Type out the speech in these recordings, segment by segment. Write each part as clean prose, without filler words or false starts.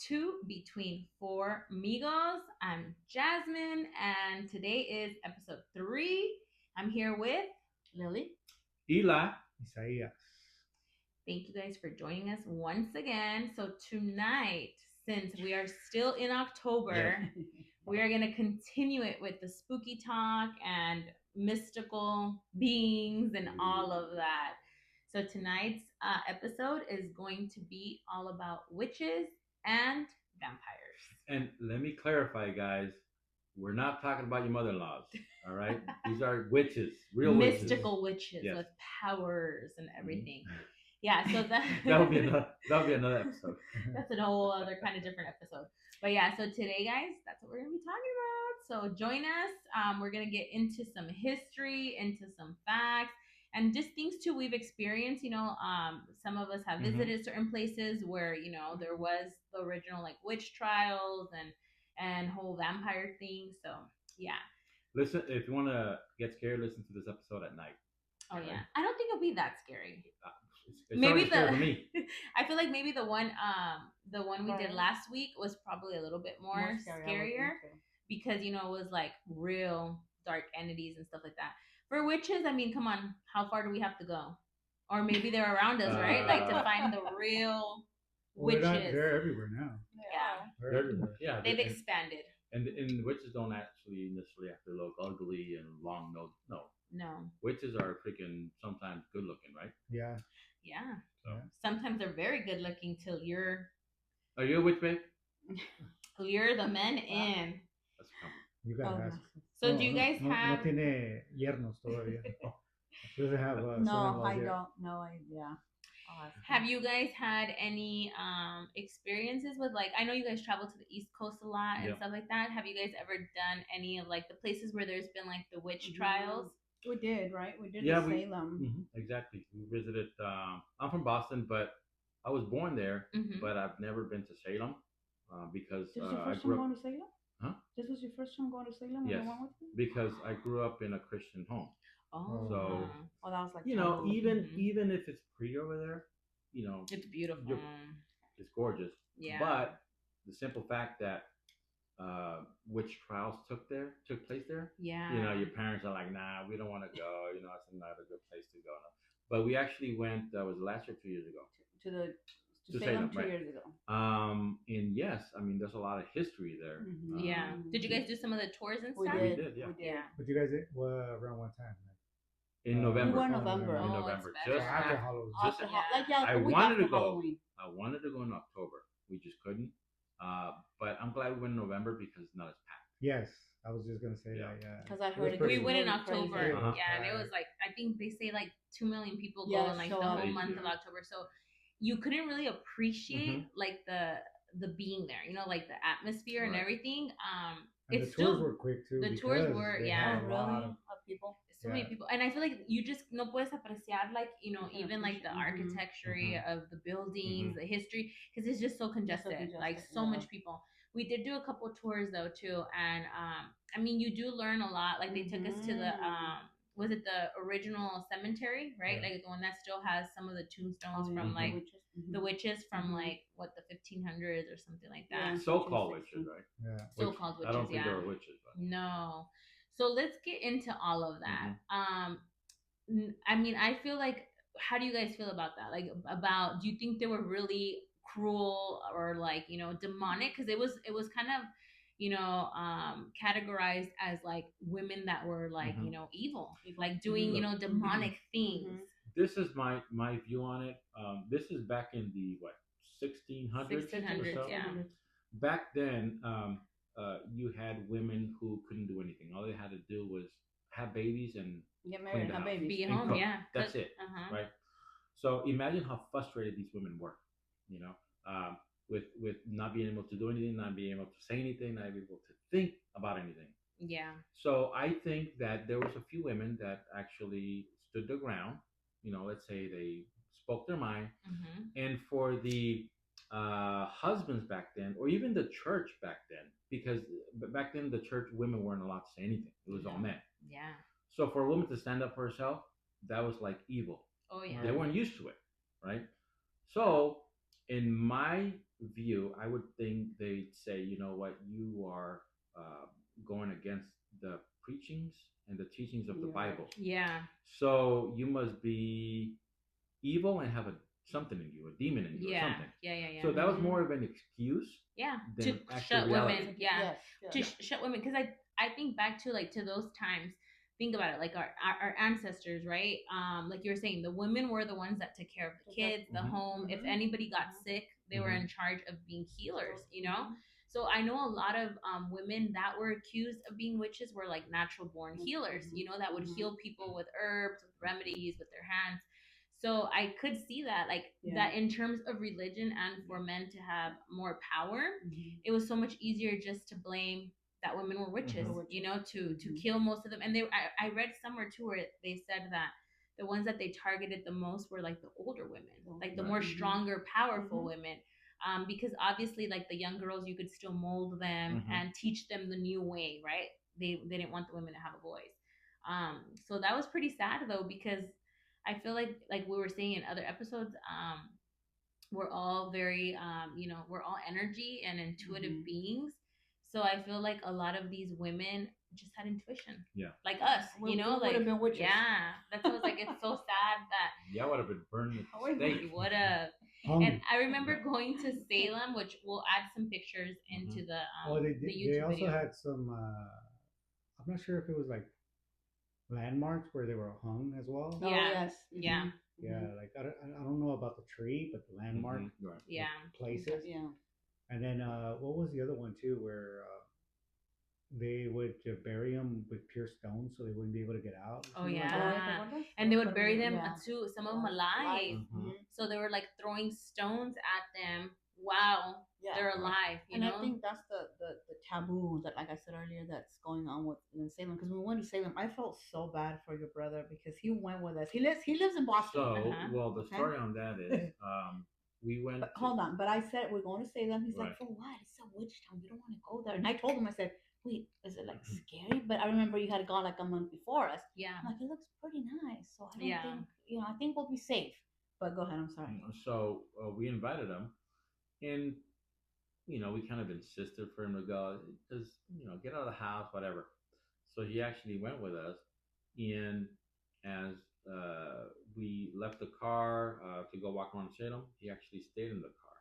to Between Four Migos. I'm Jasmine, and today is episode 3. I'm here with Lily. Eli. Isaías. Thank you guys for joining us once again. So, tonight, since we are still in October, we are going to continue it with the spooky talk and mystical beings and all of that. So tonight's episode is going to be all about witches and vampires. And let me clarify, guys. We're not talking about your mother-in-laws. All right, these are witches, real mystical witches Yes. with powers and everything. Yeah, so that would be another episode. That's a whole other kind of different episode. But yeah, so today, guys, that's what we're gonna be talking about. So join us. We're gonna get into some history, into some facts, and just things too we've experienced. Some of us have visited certain places where there was the original like witch trials and whole vampire thing. So yeah. Listen, if you want to get scared, listen to this episode at night. Oh yeah, I don't think it'll be that scary. It's maybe scary for me. I feel like maybe the one we did last week was probably a little bit more scarier because it was like real dark entities and stuff like that. For witches, I mean, come on, how far do we have to go? Or maybe they're around us, right? Like to find the real witches. They're everywhere now. Yeah, They're everywhere. Yeah, they've expanded. And witches don't actually necessarily have to look ugly and long nose. No, witches are freaking sometimes good looking, right? Yeah. Yeah. So. Sometimes they're very good looking till you're. Are you a witch, babe? Lure the men in. That's a compliment. You gotta ask. So do you guys have? No tiene yernos todavía. Doesn't have. No, I don't. No, yeah. Have you guys had any experiences with like? I know you guys travel to the East Coast a lot and stuff like that. Have you guys ever done any of like the places where there's been like the witch trials? We did, right? We did Salem. Exactly. We visited. I'm from Boston, but I was born there, but I've never been to Salem because this was your first time going to Salem? Huh? This was your first time going to Salem? Yes. Because I grew up in a Christian home. Oh. So that was like even if it's pretty over there, it's beautiful. It's gorgeous. Yeah. But the simple fact that which trials took place there. Yeah. Your parents are like, nah, we don't want to go. It's not a good place to go. No. But we actually went. That was last year, 2 years ago. To Salem 2 years ago. And yes, I mean, there's a lot of history there. Yeah. Did you guys do some of the tours and stuff? We did. Yeah. But you guys around what time? In November. We were in November. In November. Just after Halloween. I wanted to go. I wanted to go in October. We just couldn't. But I'm glad we went in November because it's not as packed. Yes, I was just gonna say that. Yeah. Because I heard we went in October. Yeah, and it was like I think they say like 2 million people go in like the whole month of October. So you couldn't really appreciate like the being there. Like the atmosphere and everything. And the tours were quick too. The tours were really of people. So many people, and I feel like you just no puedes apreciar like even like the architecture of the buildings, the history, because it's just so congested, like so much people. We did do a couple tours though too, and I mean you do learn a lot. Like they took us to the was it the original cemetery, right? Like the one that still has some of the tombstones from like the witches from like what the 1500s or something like that. So-called witches, right? Yeah. So-called witches. I don't think they were witches, but no. So let's get into all of that. I mean, I feel like, how do you guys feel about that? Like, do you think they were really cruel or like, demonic? Because it was kind of, categorized as like women that were like, evil, like doing, demonic things. This is my view on it. This is back in the 1600s. 1600s, yeah. Back then, you had women who couldn't do anything. All they had to do was have babies and get married and have babies. Be at home, cook. yeah. That's it, right? So imagine how frustrated these women were, with not being able to do anything, not being able to say anything, not being able to think about anything. Yeah. So I think that there was a few women that actually stood their ground. Let's say they spoke their mind, and for the husbands back then, or even the church back then, because back then the church women weren't allowed to say anything; it was all men. Yeah. So for a woman to stand up for herself, that was like evil. Oh yeah. They weren't used to it, right? So in my view, I would think they'd say, you know what, you are uh, going against the preachings and the teachings of the Bible. Yeah. So you must be evil and have something in you, a demon in you, or something. Yeah. So that was more of an excuse. Yeah, Than to actual shut reality. women. Yeah, shut women. Because I think back to like to those times. Think about it, like our ancestors, right? Like you were saying, the women were the ones that took care of the kids, the home. If anybody got sick, they were in charge of being healers. You know. So I know a lot of women that were accused of being witches were like natural born healers. You know, that would heal people with herbs, with remedies, with their hands. So I could see that, like that in terms of religion and for men to have more power, it was so much easier just to blame that women were witches, you know, to kill most of them. And I read somewhere too where they said that the ones that they targeted the most were like the older women, like the more stronger, powerful women. Because obviously, like the young girls, you could still mold them and teach them the new way, right? They didn't want the women to have a voice. So that was pretty sad though, because I feel like we were saying in other episodes, we're all very we're all energy and intuitive beings. So I feel like a lot of these women just had intuition. Yeah. Like us, we like would have been witches. Yeah. That's why I was like, it's so sad that Yeah, would have been burned at the stake. Would have. And I remember going to Salem, which we'll add some pictures into the the YouTube they also video. had some I'm not sure if it was like landmarks where they were hung as well. Yeah. Oh, yes. Yeah. Yeah, like I don't know about the tree, but the landmark Right. Yeah. places. Yeah. And then what was the other one too, where they would bury them with pure stones so they wouldn't be able to get out? Oh yeah. And they would bury them too, some of them alive. Mm-hmm. So they were like throwing stones at them. Wow. Yeah. They're alive, you and know? I think that's the taboo that, like I said earlier, that's going on with in Salem. Because when we went to Salem, I felt so bad for your brother because he went with us. He lives in Boston. So, well, the story on that is, we went. Hold on, but I said we're going to Salem. He's Right. like, for what? It's a witch town. We don't want to go there. And I told him, I said, wait, is it like scary? But I remember you had gone like a month before us. Yeah. I'm like, it looks pretty nice. So I don't think, I think we'll be safe. But go ahead. I'm sorry. So we invited him, and we kind of insisted for him to go because get out of the house, whatever. So he actually went with us, and as we left the car to go walk around Salem, he actually stayed in the car.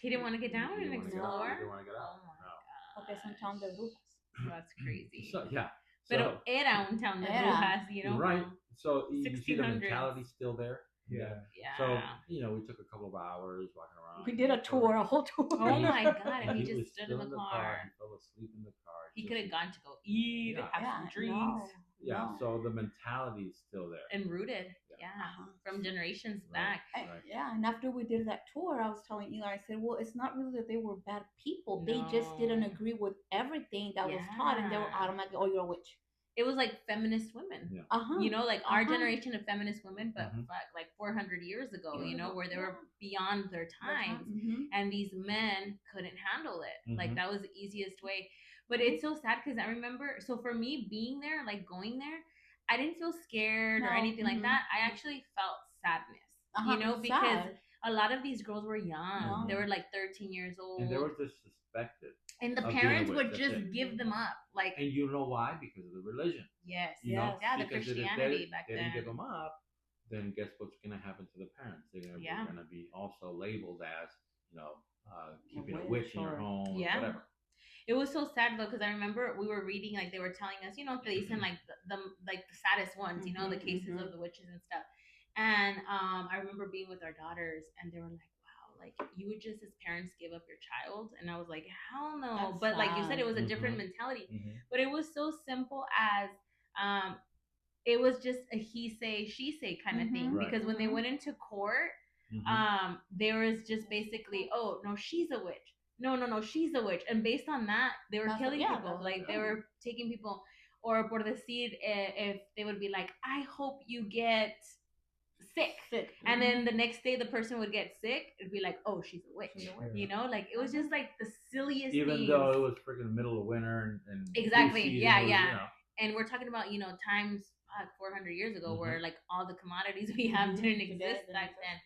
He didn't want to get down and explore. He didn't want to get out. Oh my No. Okay, some town de brujas. That's crazy. So yeah. Pero era un town de brujas, Right. So you see the 1600s. mentality still there. Yeah. Yeah. So we took a couple of hours walking around. We did a tour, a whole tour. Oh my god! And he was just stood in still the car. He fell asleep in the car. He could have gone to go eat, Yeah. have some drinks, Yeah. So the mentality is still there. and rooted. Yeah, from generations back. Right. Yeah, and after we did that tour, I was telling Eli, I said, well, it's not really that they were bad people. They just didn't No. agree with everything that was taught, and they were Yeah. automatically, oh, you're a witch. It was like feminist women. Yeah. You know, like our Uh-huh. generation of feminist women, but Mhm. like 400 years ago, Yeah. where they were beyond their times. Mhm. And these men couldn't handle it. Like Mhm. that was the easiest way. But it's so sad because I remember, so for me being there, like going there, I didn't feel scared or No, anything like mhm. that. I actually felt sadness, It's because sad. a lot of these girls were young. No. They were like 13 years old. And they were just suspected. And the of being a parents witch, would that's just it. give them up. Like, And you know why? Because of the religion. yes. Yes. Yeah, the Because if Christianity back they didn't give then. them up, then guess what's going to happen to the parents? They're going to be also labeled as, keeping a witch in your home Yeah. or whatever. It was so sad though, because I remember we were reading, like they were telling us, they sent like the saddest ones, the Mhm, cases mhm. of the witches and stuff. And I remember being with our daughters, and they were like, "Wow, like you would just as parents give up your child," and I was like, "Hell no!" That's But like you said, sad. it was a different Mhm. mentality. Mhm. But it was so simple as it was just a he say she say kind of thing. Right. Because when they went into court, Mhm. there was just basically, oh no, she's a witch. No, she's a witch. And based on that, they were killing people. that's Like they were taking people, or por decir, if they would be like, I hope you get sick. And then the next day the person would get sick, it'd be like, oh, she's a witch. She's a witch. Like it was just like the silliest Even things. though it was freaking middle of winter and Exactly. flu season Yeah, was, yeah. And we're talking about, times 400 years ago, where like all the commodities we have didn't Today, exist back then.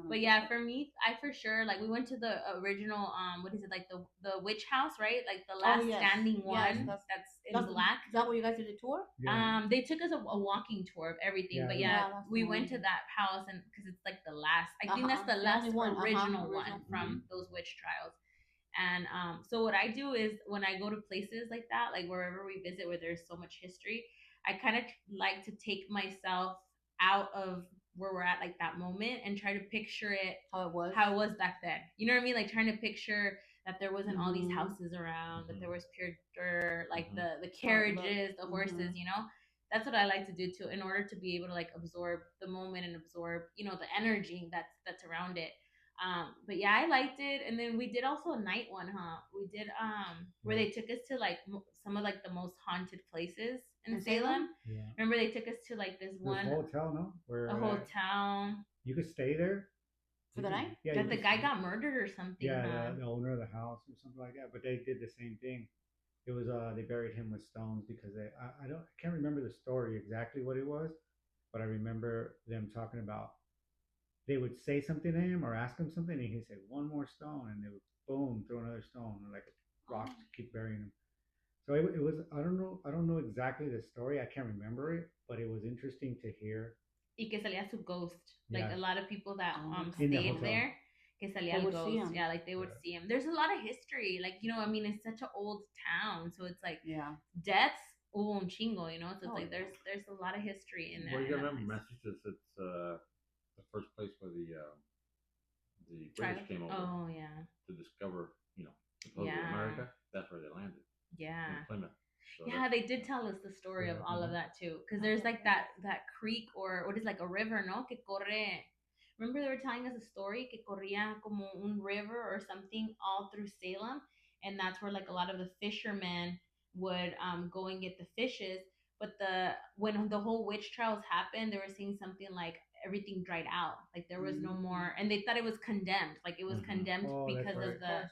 But yeah, for me, I for sure like we went to the original what is it like the witch house, right? Like the last standing one that's in black. Is that where you guys did a tour? Yeah. They took us a walking tour of everything, but we went to that house and because it's like the last. I think that's the last original one from those witch trials. And so what I do is when I go to places like that, like wherever we visit where there's so much history, I kind of like to take myself out of where we're at like that moment and try to picture it how it was back then. You know what I mean? Like trying to picture that there wasn't all these houses around, that there was pure dirt, like the carriages, the horses, you know? That's what I like to do too, in order to be able to like absorb the moment and absorb, you know, the energy that's around it. But yeah, I liked it. And then we did also a night one, huh? We did where they took us to like some of like the most haunted places in Salem. Yeah. Remember they took us to like this one hotel, no? Where a hotel you could stay there for the night. Yeah, that the guy got murdered or something. Yeah, huh? the owner of the house or something like that. But they did the same thing. It was they buried him with stones because I can't remember the story exactly what it was, but I remember them talking about they would say something to him or ask him something, and he'd say one more stone, and they would boom throw another stone or like a rock to keep burying him. So it was I don't know exactly the story. I can't remember it, but it was interesting to hear. Y que salía su ghost. Like Yeah. a lot of people that In the stayed hotel. there, que salía el ghost. Yeah, like they would see him. There's a lot of history. Like, you know, I mean, it's such an old town, so it's like deaths hubo un chingo, you know. So it's like there's a lot of history in there. Well, you gotta remember, Massachusetts. It's the first place where the British came over. Oh yeah. To discover, you know, supposedly America. That's where they landed. Yeah. In Plymouth. So yeah, they did tell us the story of all of that too, because there's like that creek or what is like a river, no? Que corre. Remember they were telling us a story que corría como un river or something all through Salem, and that's where like a lot of the fishermen would go and get the fishes. But when the whole witch trials happened, they were saying something like everything dried out, like there was no more, and they thought it was condemned, like it was condemned because of the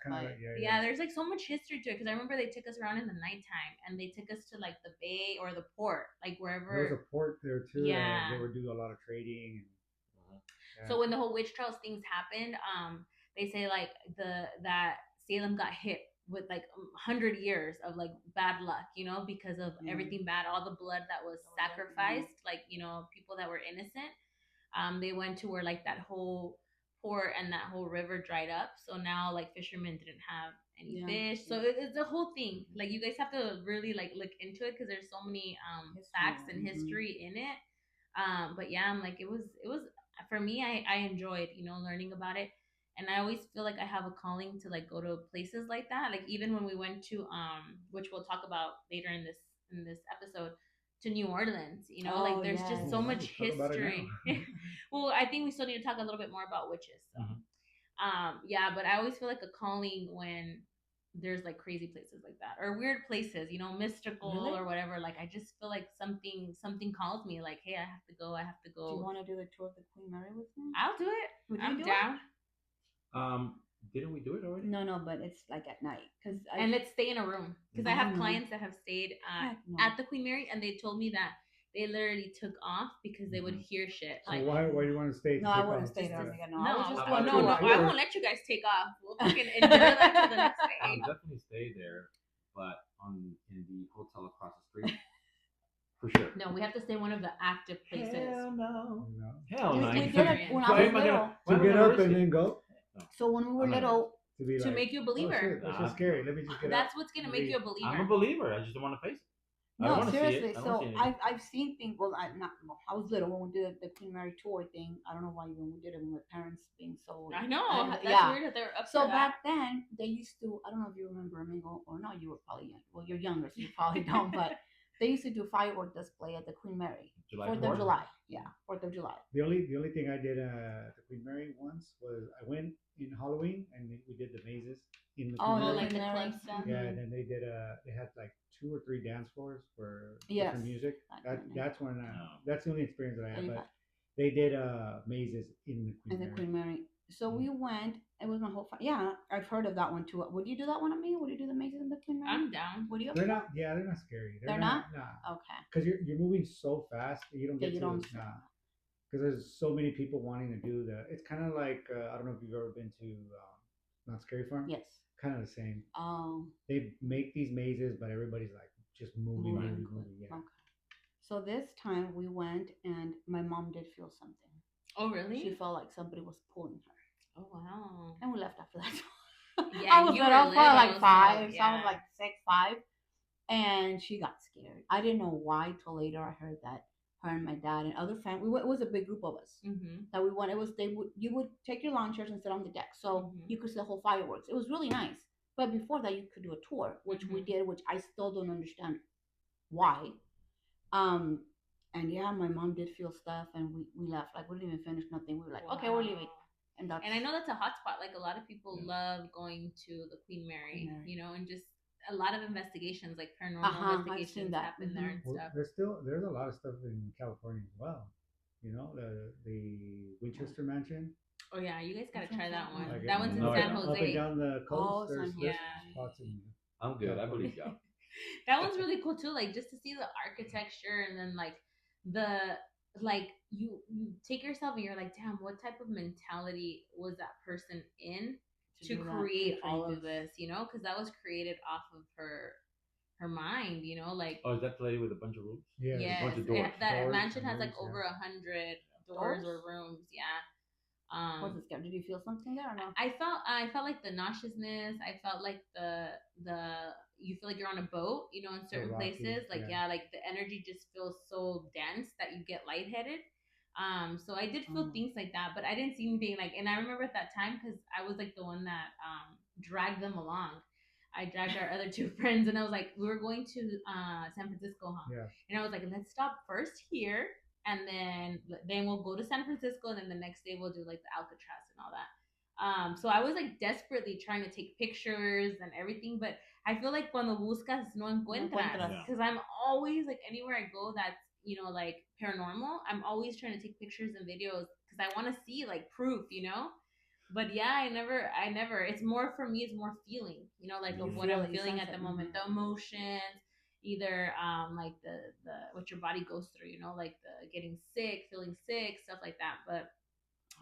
there's like so much history to it, because I remember they took us around in the nighttime and they took us to like the bay or the port, like wherever there was a port there too. They would do a lot of trading and, so when the whole witch trials things happened, they say like that Salem got hit with like 100 years of like bad luck, you know, because of everything bad, all the blood that was sacrificed, like, you know, people that were innocent. They went to where like that whole port and that whole river dried up, so now like fishermen didn't have any fish, so it's a whole thing. Like you guys have to really like look into it because there's so many facts and history in it. But yeah, I'm like it was for me, I enjoyed, you know, learning about it. And I always feel like I have a calling to like go to places like that, like even when we went to which we'll talk about later in this episode, to New Orleans, you know, like there's just so much history. Well, I think we still need to talk a little bit more about witches. So. Yeah, but I always feel like a calling when there's like crazy places like that or weird places, you know, mystical or whatever. Like I just feel like something calls me, like, hey, I have to go. Do you want to do the tour of the Queen Mary with me? I'll do it. I'm down. Didn't we do it already? No, but it's like at night and let's stay in a room because I have clients that have stayed at the Queen Mary and they told me that they literally took off because they would hear shit. So like, why do you want to stay? No, I wouldn't stay there. No, I won't let you guys take off. We'll fucking endure that till the next day. I'll definitely stay there, but in the hotel across the street. For sure. No, we have to stay in one of the active places. Hell no. Hell no. We did it when I was little. To get up and then go? So when we were little... To make you a believer. That's just scary. Let me just get That's what's going to make you a believer. I'm a believer. I just don't want to face it. No, seriously. So I've seen things. Well, I was little when we did the Queen Mary tour thing. I don't know why even we did it with my parents being so. I know. That's weird that they're up. So back then they used to. I don't know if you remember, Amigo, or no. You were probably young. Well, you're younger, so you probably don't. But they used to do firework display at the Queen Mary. 4th of July. Yeah, 4th of July. The only thing I did at the Queen Mary once was I went in Halloween and we did the mazes in the Queen Mary. Like the club stuff. Yeah, and then they had like 2 or 3 dance floors for different music. That's when that's the only experience that I had. But they did mazes in the Queen Mary. So we went. It was my whole. Yeah, I've heard of that one too. Would you do that one on me? Would you do the mazes in the Queen Mary? I'm down. Would you? They're not. Yeah, they're not scary. They're not. Nah. Okay. Because you're moving so fast that you don't get to. Nah. because there's so many people wanting to do the. It's kind of like I don't know if you've ever been to not Scary Farm. Yes. Kind of the same. Oh. They make these mazes, but everybody's like just moving, moving, moving. Yeah. Okay. So this time we went, and my mom did feel something. Oh, really? She felt like somebody was pulling her. Oh, wow. And we left after that. Yeah, I was little, like 5. So I was like 6, 5. And she got scared. I didn't know why till later. I heard that her and my dad and other family. It was a big group of us that we went. It was you would take your lawn chairs and sit on the deck, so you could see the whole fireworks. It was really nice. But before that, you could do a tour, which we did, which I still don't understand why. And yeah, my mom did feel stuff, and we left. Like we didn't even finish nothing. We were like, okay, we're leaving. And I know that's a hot spot. Like a lot of people love going to the Queen Mary, you know, and just a lot of investigations, like paranormal investigations happen there and stuff. There's a lot of stuff in California as well. You know, the Winchester Mansion. Oh yeah, you guys gotta try that one. Like that one's in San Jose. Up and down the coast. There's spots in. I'm good. I believe you. That one's really cool too. Like just to see the architecture, and then like you take yourself and you're like, damn, what type of mentality was that person in to create all of this, you know? Because that was created off of her mind, you know, like. Oh, is that the lady with a bunch of rooms? Yeah. Yes. A bunch of doors. That mansion has like over 100 doors or rooms. Yeah. Was it scary? Did you feel something there or no? I felt like the nauseousness. I felt like the you feel like you're on a boat, you know, in certain places. Like like the energy just feels so dense that you get lightheaded. So I did feel things like that, but I didn't see anything like. And I remember at that time because I was like the one that dragged them along. I dragged our other 2 friends, and I was like, we were going to San Francisco, huh? Yeah. And I was like, let's stop first here, and then we'll go to San Francisco, and then the next day we'll do like the Alcatraz and all that. So I was like desperately trying to take pictures and everything, but I feel like cuando buscas no encuentras, because I'm always like anywhere I go that's, you know, like paranormal, I'm always trying to take pictures and videos because I want to see like proof, you know. But yeah, I never. It's more for me. It's more feeling, you know, like of what I'm feeling at the moment, the emotions, either like the what your body goes through, you know, like the getting sick, feeling sick, stuff like that. But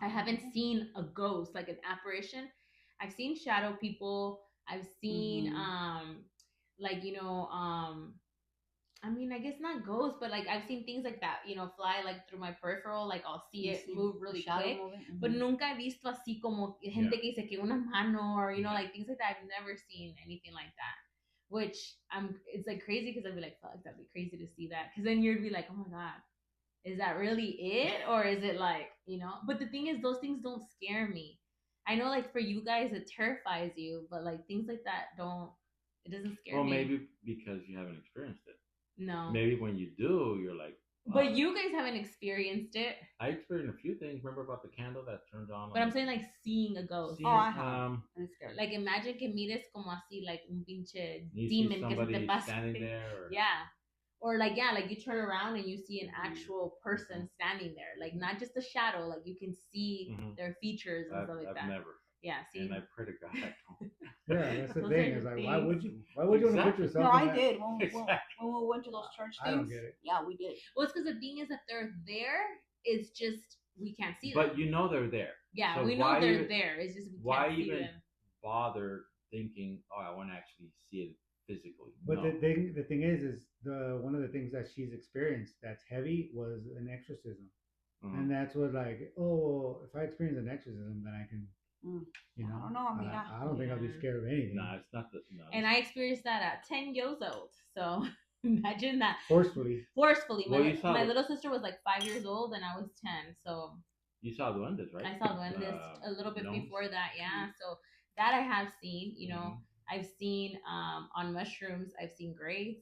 I haven't seen a ghost, like an apparition. I've seen shadow people. I've seen like, you know, I mean, I guess not ghosts, but like I've seen things like that, you know, fly like through my peripheral, like I'll see it move really quick. But nunca he visto así como gente que dice que una mano, or, you know, like things like that. I've never seen anything like that. Which it's like crazy because I'd be like, fuck, that'd be crazy to see that. Because then you'd be like, oh my God, is that really it? Or is it like, you know? But the thing is, those things don't scare me. I know like for you guys, it terrifies you, but like things like that it doesn't scare me. Well, maybe because you haven't experienced it. No. Maybe when you do, you're like. Wow. But you guys haven't experienced it. I experienced a few things. Remember about the candle that turns on? But I'm saying like seeing a ghost. I have. Like imagine que mires como así, like un pinche demon que se te pasa. Standing there. Or... Yeah. Or like you turn around and you see an actual person standing there, like not just a shadow. Like you can see their features and stuff like that. I've never. Yeah, see. And I pray to God I don't. Yeah, that's the thing. Is like, why would you want to put yourself? No, I did when we went to those church things. I don't get it. Yeah, we did. Well, it's because the thing is that they're there. It's just we can't see them. But you know they're there. Yeah, so we know they're there. It's just we why can't see even them. Bother thinking? Oh, I want to actually see it physically. But the thing is one of the things that she's experienced that's heavy was an exorcism, and that's what like, oh, if I experience an exorcism, then I can. You know, I don't know. I mean, I don't think I'll be scared of anything. No, it's not the. No, and I experienced that at 10 years old. So imagine that. Forcefully. Well, my little sister was like 5 years old, and I was 10. So. You saw duendes, right? I saw duendes a little bit before that. Yeah. So that I have seen. You know, I've seen on mushrooms. I've seen grays,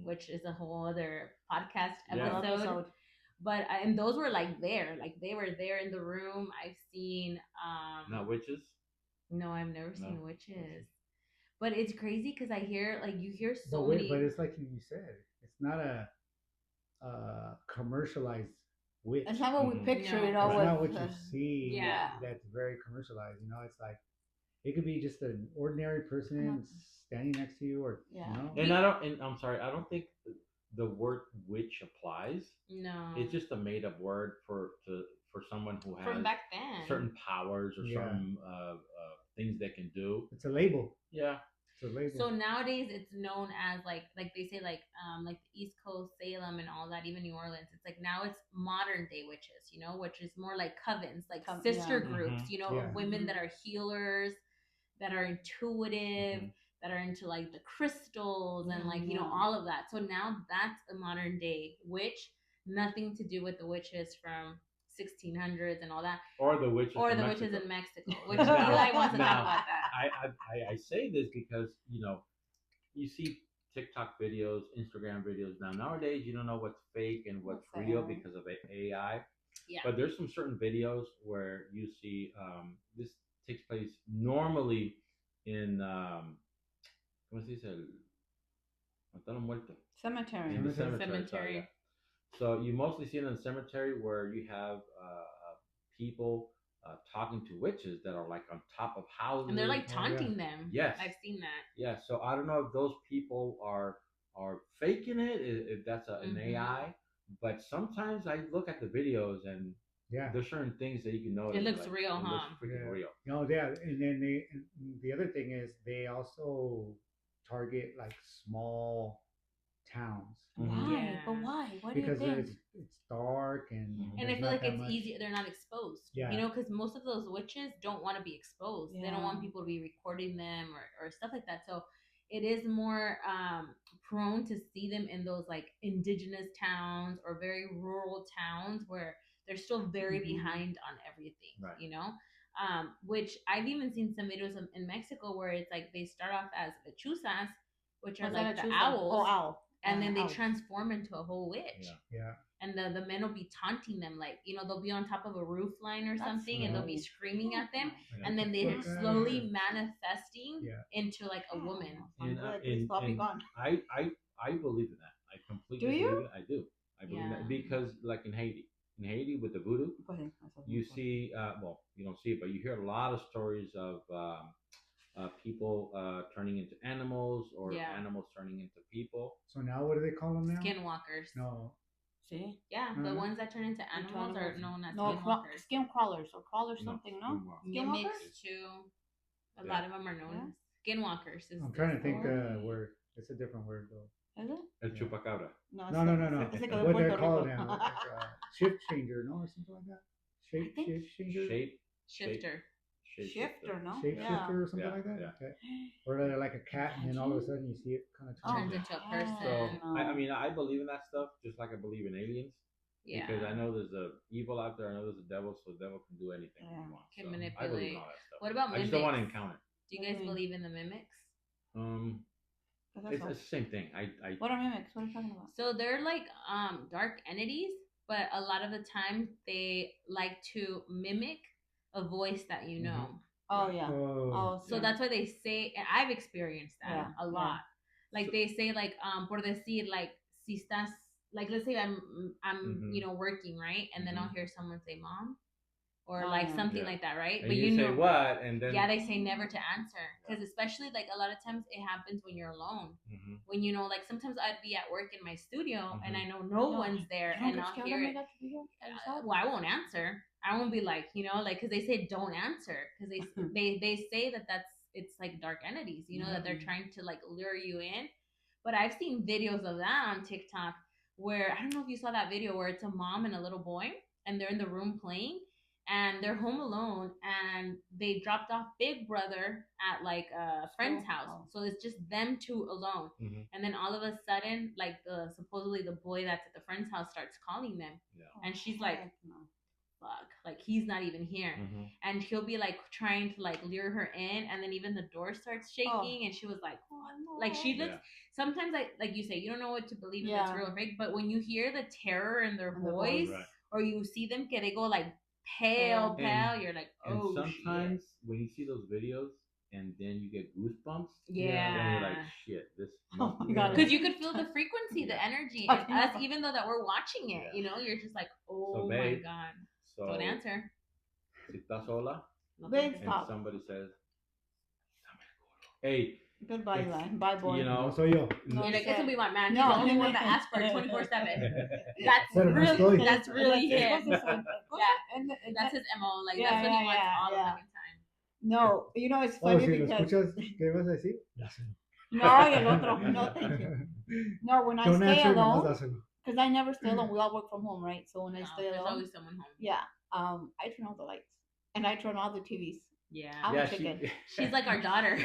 which is a whole other podcast episode. But and those were like they were there in the room. I've seen not witches. No, I've never seen witches. But it's crazy because I hear you hear so many. But it's like you said, it's not a commercialized witch. It's not what we picture. It's not what you see. Yeah, that's very commercialized. You know, it's like it could be just an ordinary person standing next to you, or you know. And I'm sorry, I don't think the word witch applies. No. It's just a made up word for someone who has from back then certain powers or certain things they can do. It's a label. Yeah. It's a label. So nowadays it's known as like they say like the East Coast, Salem and all that, even New Orleans. It's like now it's modern day witches, you know, which is more like covens, like sister groups, you know, of women that are healers, that are intuitive, that are into like the crystals and like, you know, all of that. So now that's a modern day witch, nothing to do with the witches from 1600s and all that, or the witches in Mexico, which Eli wants to talk about that. I say this because, you know, you see TikTok videos, Instagram videos now. Nowadays, you don't know what's fake and what's real because of AI. Yeah. But there's some certain videos where you see this takes place normally in ¿cómo se dice? Cemetery. In the cemetery. So you mostly see it in the cemetery where you have people talking to witches that are like on top of houses, and they're like taunting them. Yes, I've seen that. Yeah, so I don't know if those people are faking it, if that's an AI, but sometimes I look at the videos and there's certain things that you can notice. It looks like, real, it huh? Looks freaking real. No, and then the other thing is they also target like small towns. Why? Yeah. But why? What because do you think? It's dark and I feel like it's easy. They're not exposed. Yeah. You know, because most of those witches don't want to be exposed. Yeah. They don't want people to be recording them or stuff like that. So it is more prone to see them in those like indigenous towns or very rural towns where they're still very behind on everything. Right. You know. Which I've even seen some videos in Mexico where it's like they start off as lechuzas, which are like the owls. Oh, owl. And then they transform into a whole witch. Yeah. And the men will be taunting them, like, you know, they'll be on top of a roof line or something, and they'll be screaming at them, and then they're slowly manifesting into like a woman. And I believe in that. I completely believe it. I do. I believe that because, like in Haiti with the voodoo, you see, well, you don't see it, but you hear a lot of stories of people turning into animals or animals turning into people. So now what do they call them now? Skinwalkers. No. See? Yeah, the ones that turn into animals are known as skinwalkers. Skin crawlers or crawlers something, no? Mimics too. A lot of them are known as skinwalkers. I'm trying to think the word. It's a different word though. Is it? El chupacabra. No. It's like what they're called now. Like, shift changer, no? Or something like that. Shape changer? Shifter. Shifter, no? Shapeshifter or something like that? Yeah. Okay. Or they're like a cat and then all of a sudden you see it kind of turns into a person. So, I mean, I believe in that stuff just like I believe in aliens. Yeah. Because I know there's a evil out there. I know there's a devil, so the devil can do anything he wants. Can manipulate. I believe in all that stuff. What about mimics? I just don't want to encounter. Do you guys believe in the mimics? It's the same thing. What are mimics? What are you talking about? So they're like dark entities, but a lot of the time they like to mimic a voice that you know. Oh yeah. So that's why they say, and I've experienced that a lot. Like they say, like por decir, like si estás, like let's say I'm you know working, right, and then I'll hear someone say mom, or like something like that, right? And but you say know what, and then they say never to answer, because especially like a lot of times it happens when you're alone. When you know, like sometimes I'd be at work in my studio and I know no one's there, and I'll hear it. Well, I won't answer. I won't be like, you know, like, because they say don't answer, because they say that it's like dark entities, you know, that they're trying to like lure you in. But I've seen videos of that on TikTok where, I don't know if you saw that video where it's a mom and a little boy and they're in the room playing and they're home alone and they dropped off Big Brother at like a friend's house. So it's just them two alone. And then all of a sudden, like supposedly the boy that's at the friend's house starts calling them. And she's like, fuck, like he's not even here. And he'll be like trying to like lure her in, and then even the door starts shaking and she was like, like she looks sometimes, like you say, you don't know what to believe if it's real or fake, but when you hear the terror in their voice, or you see them they go like pale, you're like, oh. And sometimes when you see those videos and then you get goosebumps, then you're like, shit, this. Oh my god! Because you could feel the frequency, the energy, and us, even though that we're watching it, you know, you're just like, oh my god. So, don't answer. Si estás sola, and somebody says, hey, Goodbye, It's, Eli. Bye, boy. you No know, soy yo. No, And I guess sé. it'll be my man. He's No. the only one that asks for it 24/7. That's Pero no really estoy. that's really him. And That's his MO. Like yeah, that's what he wants yeah, all the yeah. fucking time. No, you know, it's Oh, funny si lo because escuchas, ¿qué vas a decir? Dáselo. no, y el otro, no, thank you. No, when I Don't stay answer, nomás alone, dáselo. because I never stay alone. We all work from home, right? So when I No, stay there's alone, always someone home. yeah, I turn all the lights and I turn all the TVs. Yeah. I'm yeah, a chicken. She's like our daughter.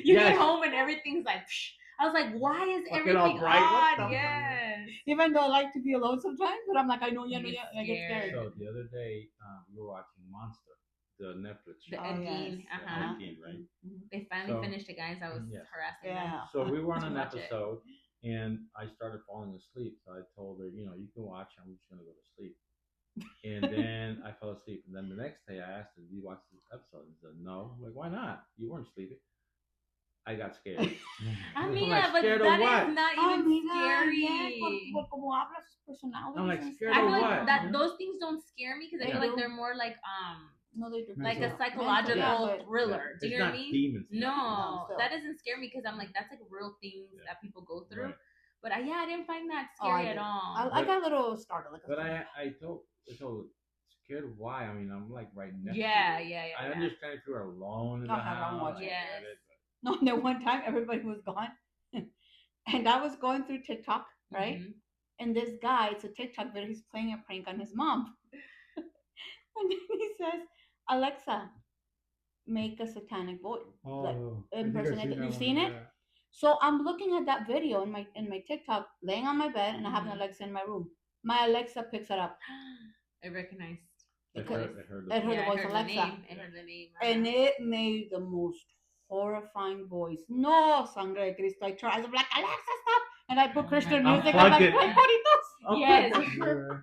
You Yes. get home and everything's like, psh. I was like, why is Fucking all everything bright. What on? the- Yes. Even though I like to be alone sometimes, but I'm like, I know, You yeah, no, get yeah, I get scared. scared. So the other day, we were watching Monster, the Netflix The show. Ed yes. Gein, The Ed Gein, right? They finally So- finished it, guys. I was Yes. harassing Yeah. them. So we were on To an watch it. episode, and I started falling asleep. So I told her, you know, you can watch. I'm just gonna go to sleep. And then I fell asleep. And then the next day, I asked her, "Did you watch this episode?" And she said, "No." I'm like, "Why not? You weren't sleeping." I got scared. Amiga, but scared of that what? is not Oh, even mira, scary. yes, por como habla sus personalidades. I'm like, and scared I of feel what? like that those things don't scare me because I They feel like do. they're more like No, they do. like a Mental. psychological Yeah, but- thriller. Do It's you know not what I mean? demons. No, still. that doesn't scare me because I'm like that's like real things Yeah. that people go through. Right. But yeah, I didn't find that Oh, I scary at did. all. I got a little startled. Like But I told so scared of why? I mean, I'm like right next. Yeah, to you. yeah, yeah. I yeah. understand if you're alone in the I don't house. watch I it. get it, No, and then one time everybody was gone, and I was going through TikTok, right? Mhm. And this guy, it's a TikTok video. He's playing a prank on his mom, and then he says, "Alexa, make a satanic voice." Like, Oh, I think I've impersonate. that You've one, seen it? yeah. So I'm looking at that video in my TikTok, laying on my bed, and I have an Mhm. Alexa in my room. My Alexa picks it up. I recognized. I Because heard, I heard it heard the Yeah, I voice heard Alexa. the name. I heard the name. And it made the most horrifying voice. No, sangre de Cristo. I tried. I'm like, Alexa, stop. And I put Oh Christian my music. God. I'm like, Unplugged it. "Ay, coritos." Yes.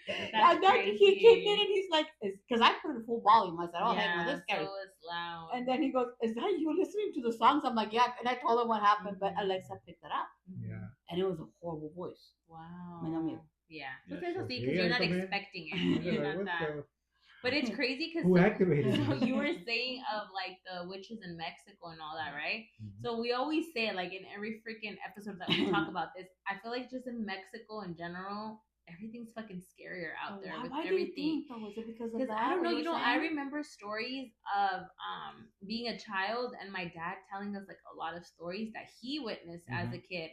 Yeah. And then he came in and he's like, because I put it in full volume. I said, oh, heck no, this is scary. So it's loud. And then he goes, is that you listening to the songs? I'm like, yeah. And I told him what happened, but Alexa picked it up. Yeah. And it was a horrible voice. Wow. Me da miedo. Yeah. Yeah, So so- see, Yeah, because you're not come in. expecting it. You're You're like, not what that. the- But it's crazy because Who activated so it? you were saying of like the witches in Mexico and all that, right? Mhm. So we always say like in every freaking episode that we talk about this, I feel like just in Mexico in general, everything's fucking scarier out there with Why do everything. you think though? Was it because of Because that? I don't know, what you you're know, I saying? remember stories of being a child and my dad telling us like a lot of stories that he witnessed as a kid.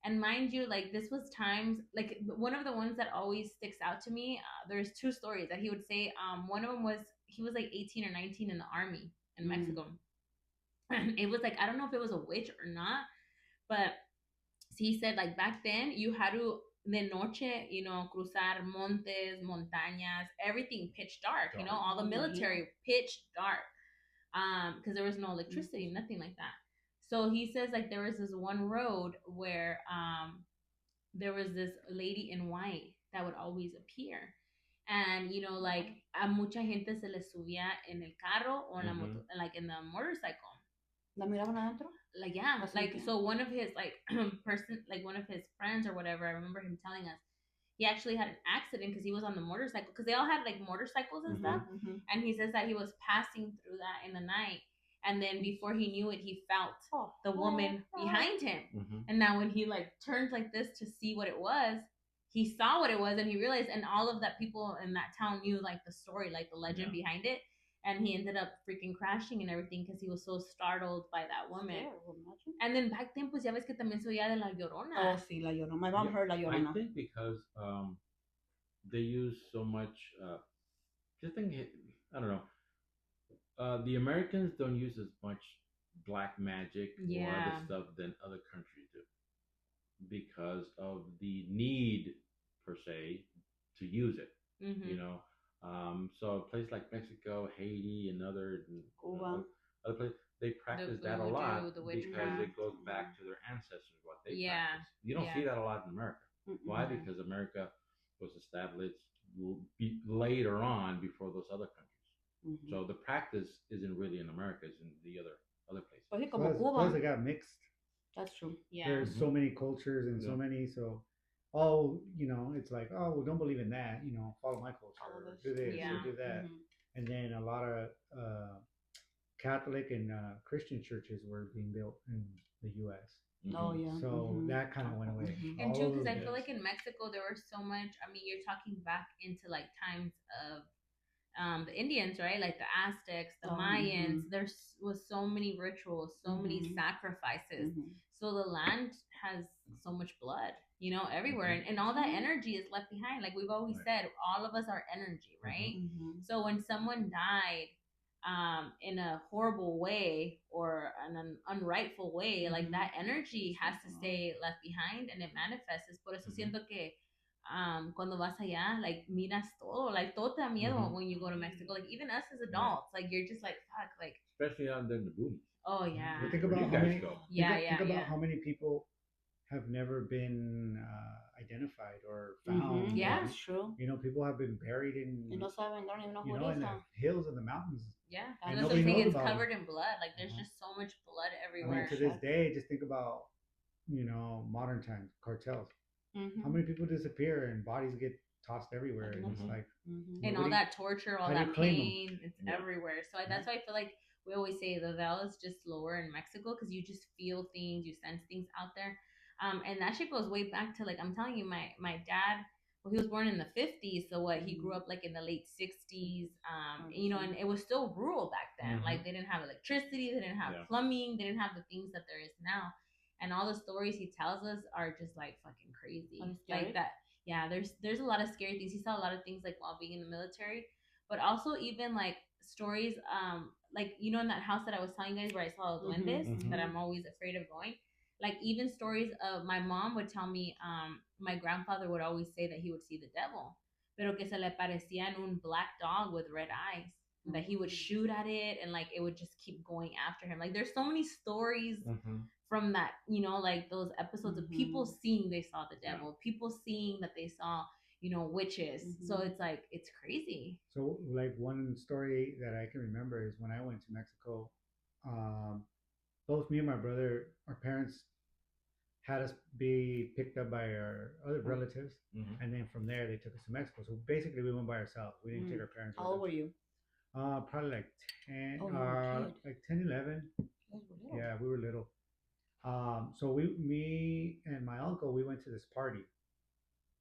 And mind you, like this was times like one of the ones that always sticks out to me. There's two stories that he would say. One of them was he was like 18 or 19 in the army in Mexico, and it was like I don't know if it was a witch or not, but he said like back then you had to de noche, you know, cruzar montes, montañas, everything pitch dark, you know, all the military pitch dark, because there was no electricity, nothing like that. So he says like there was this one road where there was this lady in white that would always appear. And you know, like a mucha gente se le subía en el carro o en la moto, like in the motorcycle. ¿La miraban adentro? Like yeah, That's like okay. so one of his like person, like one of his friends or whatever. I remember him telling us he actually had an accident because he was on the motorcycle because they all had like motorcycles and stuff. And he says that he was passing through that in the night. And then before he knew it, he felt the woman behind him. And now when he like turns like this to see what it was, he saw what it was and he realized, and all of that people in that town knew like the story, like the legend behind it. And he ended up freaking crashing and everything because he was so startled by that woman. And then back then, pues ya ves que también se oía de la Llorona. Oh, sí, la Llorona. My mom heard la Llorona. I think because they use so much. Just think, I don't know. The Americans don't use as much black magic or other stuff than other countries do because of the need per se to use it. You know, so a place like Mexico, Haiti, and other other places, they practice that a lot because it goes back to their ancestors what they practice. You don't see that a lot in America. Why? Because America was established later on before those other countries. So the practice isn't really in America; it's in the other places. Plus, they got mixed. That's true. Yeah. There's so many cultures and so many. So, you know, it's like, oh, well, don't believe in that. You know, follow my culture. Do this or do that. And then a lot of Catholic and Christian churches were being built in the U.S. Oh yeah. So that kind of went away. And All too, of because those I feel guys. like in Mexico there was so much. I mean, you're talking back into like times of the Indians, right? Like the Aztecs, the Mayans. There was so many rituals, so many sacrifices. So the land has so much blood, you know, everywhere, and all that energy is left behind. Like we've always said, all of us are energy, right? So when someone died in a horrible way or an unrightful way, like that energy has to stay left behind and it manifests. Por eso siento que cuando vas allá, like miras todo, like todo te da miedo when you go to Mexico. Like even us as adults, like you're just like fuck, like especially out there in the boonies. Oh yeah. But think about how many. Think about how many people have never been identified or found. Yeah, it's true. You know, people have been buried in. No saben, don't even know who in the hills and the mountains. Yeah, and that's what I'm saying. It's covered in blood. Like there's just so much blood everywhere. I mean, to this day, just think about modern times cartels. How many people disappear and bodies get tossed everywhere? And it's like and all that torture, all that pain, it's everywhere. So that's why I feel like we always say the veil is just lower in Mexico because you just feel things, you sense things out there. And that shit goes way back to like I'm telling you, my dad. Well, he was born in the 50s, so what he grew up like in the late 60s. You know, and it was still rural back then. Like they didn't have electricity, they didn't have plumbing, they didn't have the things that there is now. And all the stories he tells us are just like fucking crazy. Like that. Yeah, there's a lot of scary things. He saw a lot of things like while being in the military, but also even like stories like you know in that house that I was telling you guys where I saw duendes that I'm always afraid of going. Like even stories of my mom would tell me my grandfather would always say that he would see the devil, pero que se le parecía en un black dog with red eyes. That he would shoot at it and like it would just keep going after him. Like there's so many stories from that, you know, like those episodes of people seeing they saw the devil, people seeing that they saw, you know, witches. So it's like it's crazy. So like one story that I can remember is when I went to Mexico, both me and my brother, our parents had us be picked up by our other relatives, and then from there they took us to Mexico. So basically we went by ourselves. We didn't take our parents. How old were you? Probably like 10, like 10, 11. Yeah, we were little. So me and my uncle, we went to this party,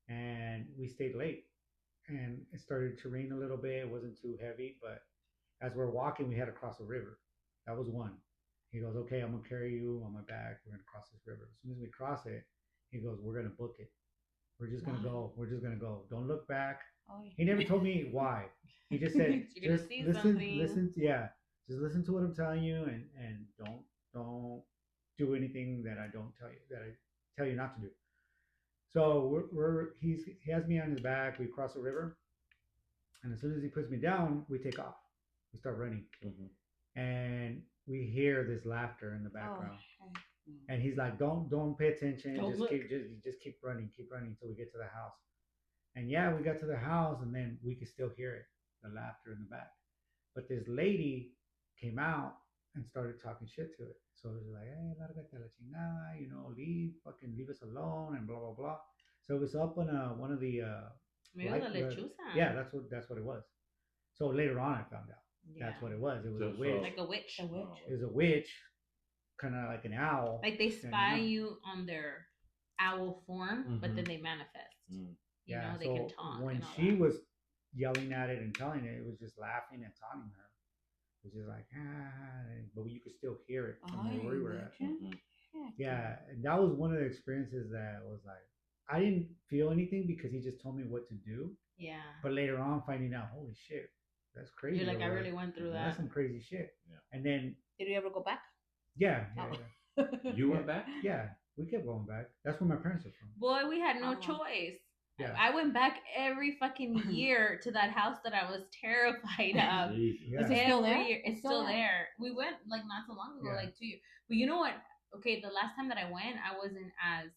and we stayed late, and it started to rain a little bit. It wasn't too heavy, but as we're walking, we had to cross a river. That was one. He goes, "Okay, I'm gonna carry you on my back. We're gonna cross this river." As soon as we cross it, he goes, "We're gonna book it. We're just gonna go. We're just gonna go. Don't look back." He never told me why. He just said, "Just listen. Yeah, just listen to what I'm telling you, and don't do anything that I don't tell you that I tell you not to do." So he has me on his back. We cross the river, and as soon as he puts me down, we take off. We start running, and we hear this laughter in the background. And he's like, "Don't pay attention. Just keep running until we get to the house." And yeah, we got to the house, and then we could still hear it, the laughter in the back. But this lady came out and started talking shit to it. So it was like, "Hey, lárgate a la chingada, leave us alone," and blah blah blah. So it was up on one of the yeah, that's what it was. So later on, I found out that's what it was. It was a witch, like a witch. It was a witch, kind of like an owl. Like they spy you on their owl form, but then they manifest. You know, they can talk. When she was yelling at it and telling it, it was just laughing and taunting her. It was just like, but you could still hear it from where we were at. Yeah, and that was one of the experiences that was like, I didn't feel anything because he just told me what to do. Yeah. But later on, finding out, holy shit, that's crazy. You're like, I really went through that. That's some crazy shit. Yeah. And then. Did you ever go back? Yeah. You went back? Yeah, we kept going back. That's where my parents are from. Boy, we had no choice. Yeah. I went back every fucking year to that house that I was terrified of. Is it still there? It's still there. We went like not so long ago, like 2 years. But you know what? Okay, the last time that I went, I wasn't as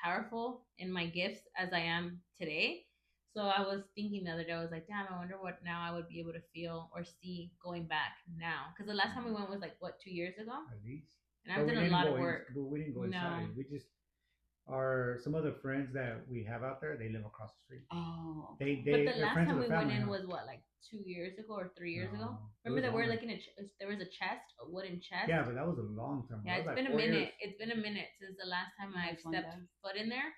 powerful in my gifts as I am today. So I was thinking the other day, I was like, damn, I wonder what now I would be able to feel or see going back now. Because the last time we went was like, what, 2 years ago? At least. And I've done a lot of work. But we didn't go inside. We just, Are some of the friends that we have out there. They live across the street. Oh, But the They're last friends of time the we went family, in huh? was what, like 2 years ago or 3 years ago? No, it Remember was that we were longer. looking at there was a chest, a wooden chest. Yeah, but that was a long time ago. Yeah, That it's was been like a 4 years. minute. It's been a minute since the last time I I've just went stepped there. foot in there.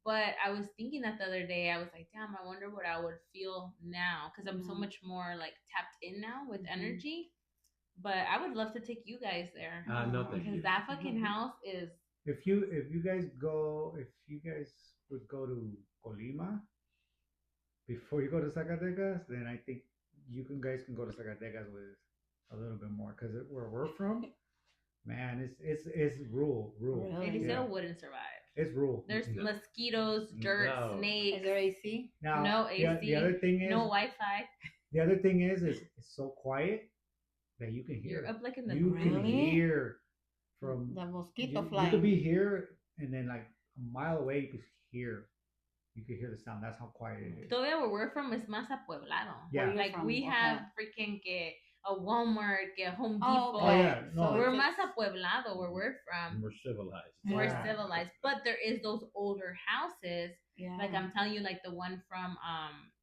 But I was thinking that the other day. I was like, damn, I wonder what I would feel now because I'm so much more like tapped in now with energy. But I would love to take you guys there No, thank because you. that fucking house is. If you guys would go to Colima before you go to Zacatecas, then I think guys can go to Zacatecas with a little bit more because where we're from, man, it's rural. Really? They Yeah, still wouldn't survive. it's rural. There's No. mosquitoes, dirt, No. snakes. Is there AC? Now No the AC. other thing is No Wi-Fi. the other thing is it's so quiet that you can hear. You're up like in the You can Really? hear from The mosquito you flying. could be here and then like a mile away you could hear the sound. That's how quiet it is. Todavía where we're from is más apueblado. Yeah. Where you're Like from, we okay. have freaking que a Walmart, que a Home Oh, Depot. okay. yeah, no, So We're it's- más apueblado where we're from. More civilized. More Yeah. civilized. But there is those older houses. Yeah. Like I'm telling you, like the one from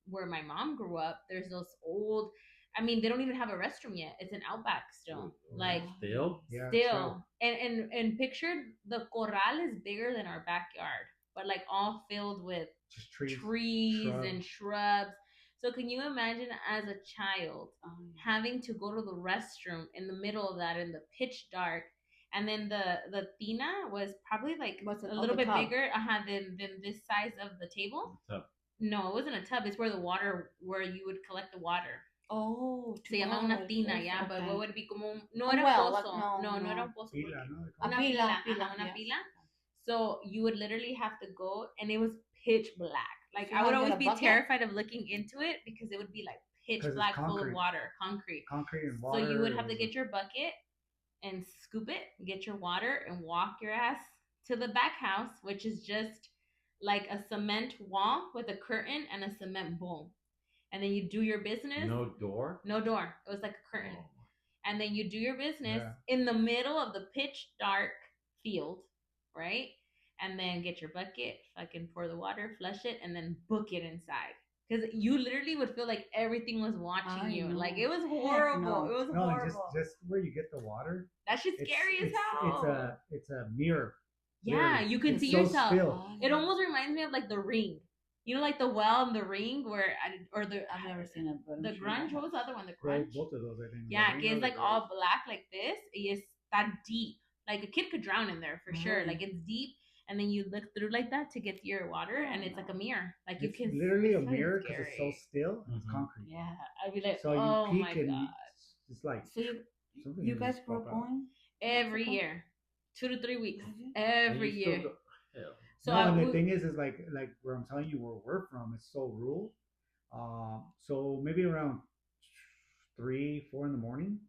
where my mom grew up, there's those old. I mean, they don't even have a restroom yet. It's an outback still. Like Still? Yeah, still. And picture the corral is bigger than our backyard, but like all filled with just trees. trees and shrubs. So can you imagine as a child having to go to the restroom in the middle of that in the pitch dark? And then the tina was probably like a little bit bigger than this size of the table. Tub. No, it wasn't a tub. It's where you would collect the water. Oh, Se llama una tina, yeah, but what would be como no A era well, pozo. like, No no. era un pozo. Pila, ¿no? Una pila, una yes. pila. So you would literally have to go, and it was pitch black. Like So I would how always did a be bucket? terrified of looking into it because it would be like pitch 'Cause it's black, full of concrete. water, concrete. Concrete and water. So you would have to get your bucket and scoop it, get your water, and walk your ass to the back house, which is just like a cement wall with a curtain and a cement bowl. And then you do your business. No door? No door. It was like a curtain. Oh. And then you do your business Yeah. in the middle of the pitch dark field, right? And then get your bucket, fucking pour the water, flush it, and then book it inside. Because you literally would feel like everything was watching you. know. Like it was horrible. no. It was No, horrible. just where you get the water. That shit's scary as hell. It's a mirror. Yeah, Literally. you can It's see so yourself. still. It almost reminds me of like the Ring. You know, like the well and the Ring, I've never seen it. But I'm the sure grunge. I What was the other one? The grunge. Both of those, I think. Yeah, The que ring it's or like the all grunge. black like this. Y es that deep. Like a kid could drown in there for sure. Really? Like it's deep, and then you look through like that to get to your water, and it's like a mirror. Like you It's can literally a it's fucking mirror because it's so scary. still. It's Mhm. concrete. Yeah, I'd be like, So oh you my peek and god, it's like So something you just guys grew pop up out. going every Mexico? year, 2 to 3 weeks, Did you? And every you still year. go- Hell. So No, I and the would- thing is like where I'm telling you where we're from, it's so rural. So maybe around 3, 4 in the morning,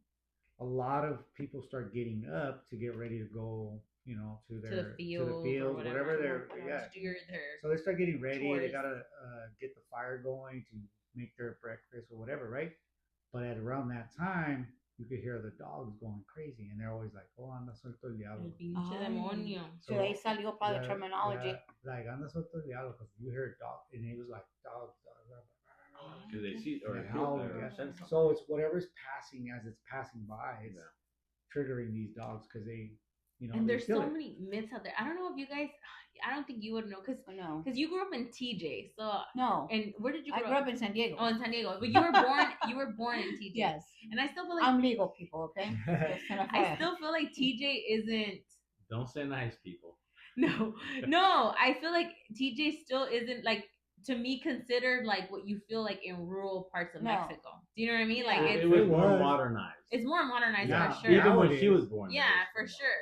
a lot of people start getting up to get ready to go, to to their the field, or fields, whatever they're yeah. Do their So they start getting ready. They chores. gotta get the fire going to make their breakfast or whatever, right? But at around that time, you could hear the dogs going crazy, and they're always like, "Oh, anda suelto el diablo." el pinche Ay. demonio. So ahí salió para the yeah, terminology. yeah, like anda suelto el diablo, because you hear a dog, and it was like dogs. Because they see or They feel howl, or yeah. sense something. So it's whatever's passing as it's passing by. It's Yeah. triggering these dogs because they, And they there's feel so it. many myths out there. I don't know if you guys. I don't think you would know because No. you grew up in TJ. So No. and where did you I grow grew up in San Diego. Oh, in San Diego. But you were born. You were born in TJ. Yes. And I still feel like I'm legal, people, okay? Just I still feel like TJ isn't. Don't say nice, people. No, I feel like TJ still isn't like to me considered like what you feel like in rural parts of No. Mexico. Do you know what I mean? Yeah. Like It it's was more was. modernized. it's more modernized Yeah. for sure. Even when Nowadays. she was born. it Yeah, was for more sure.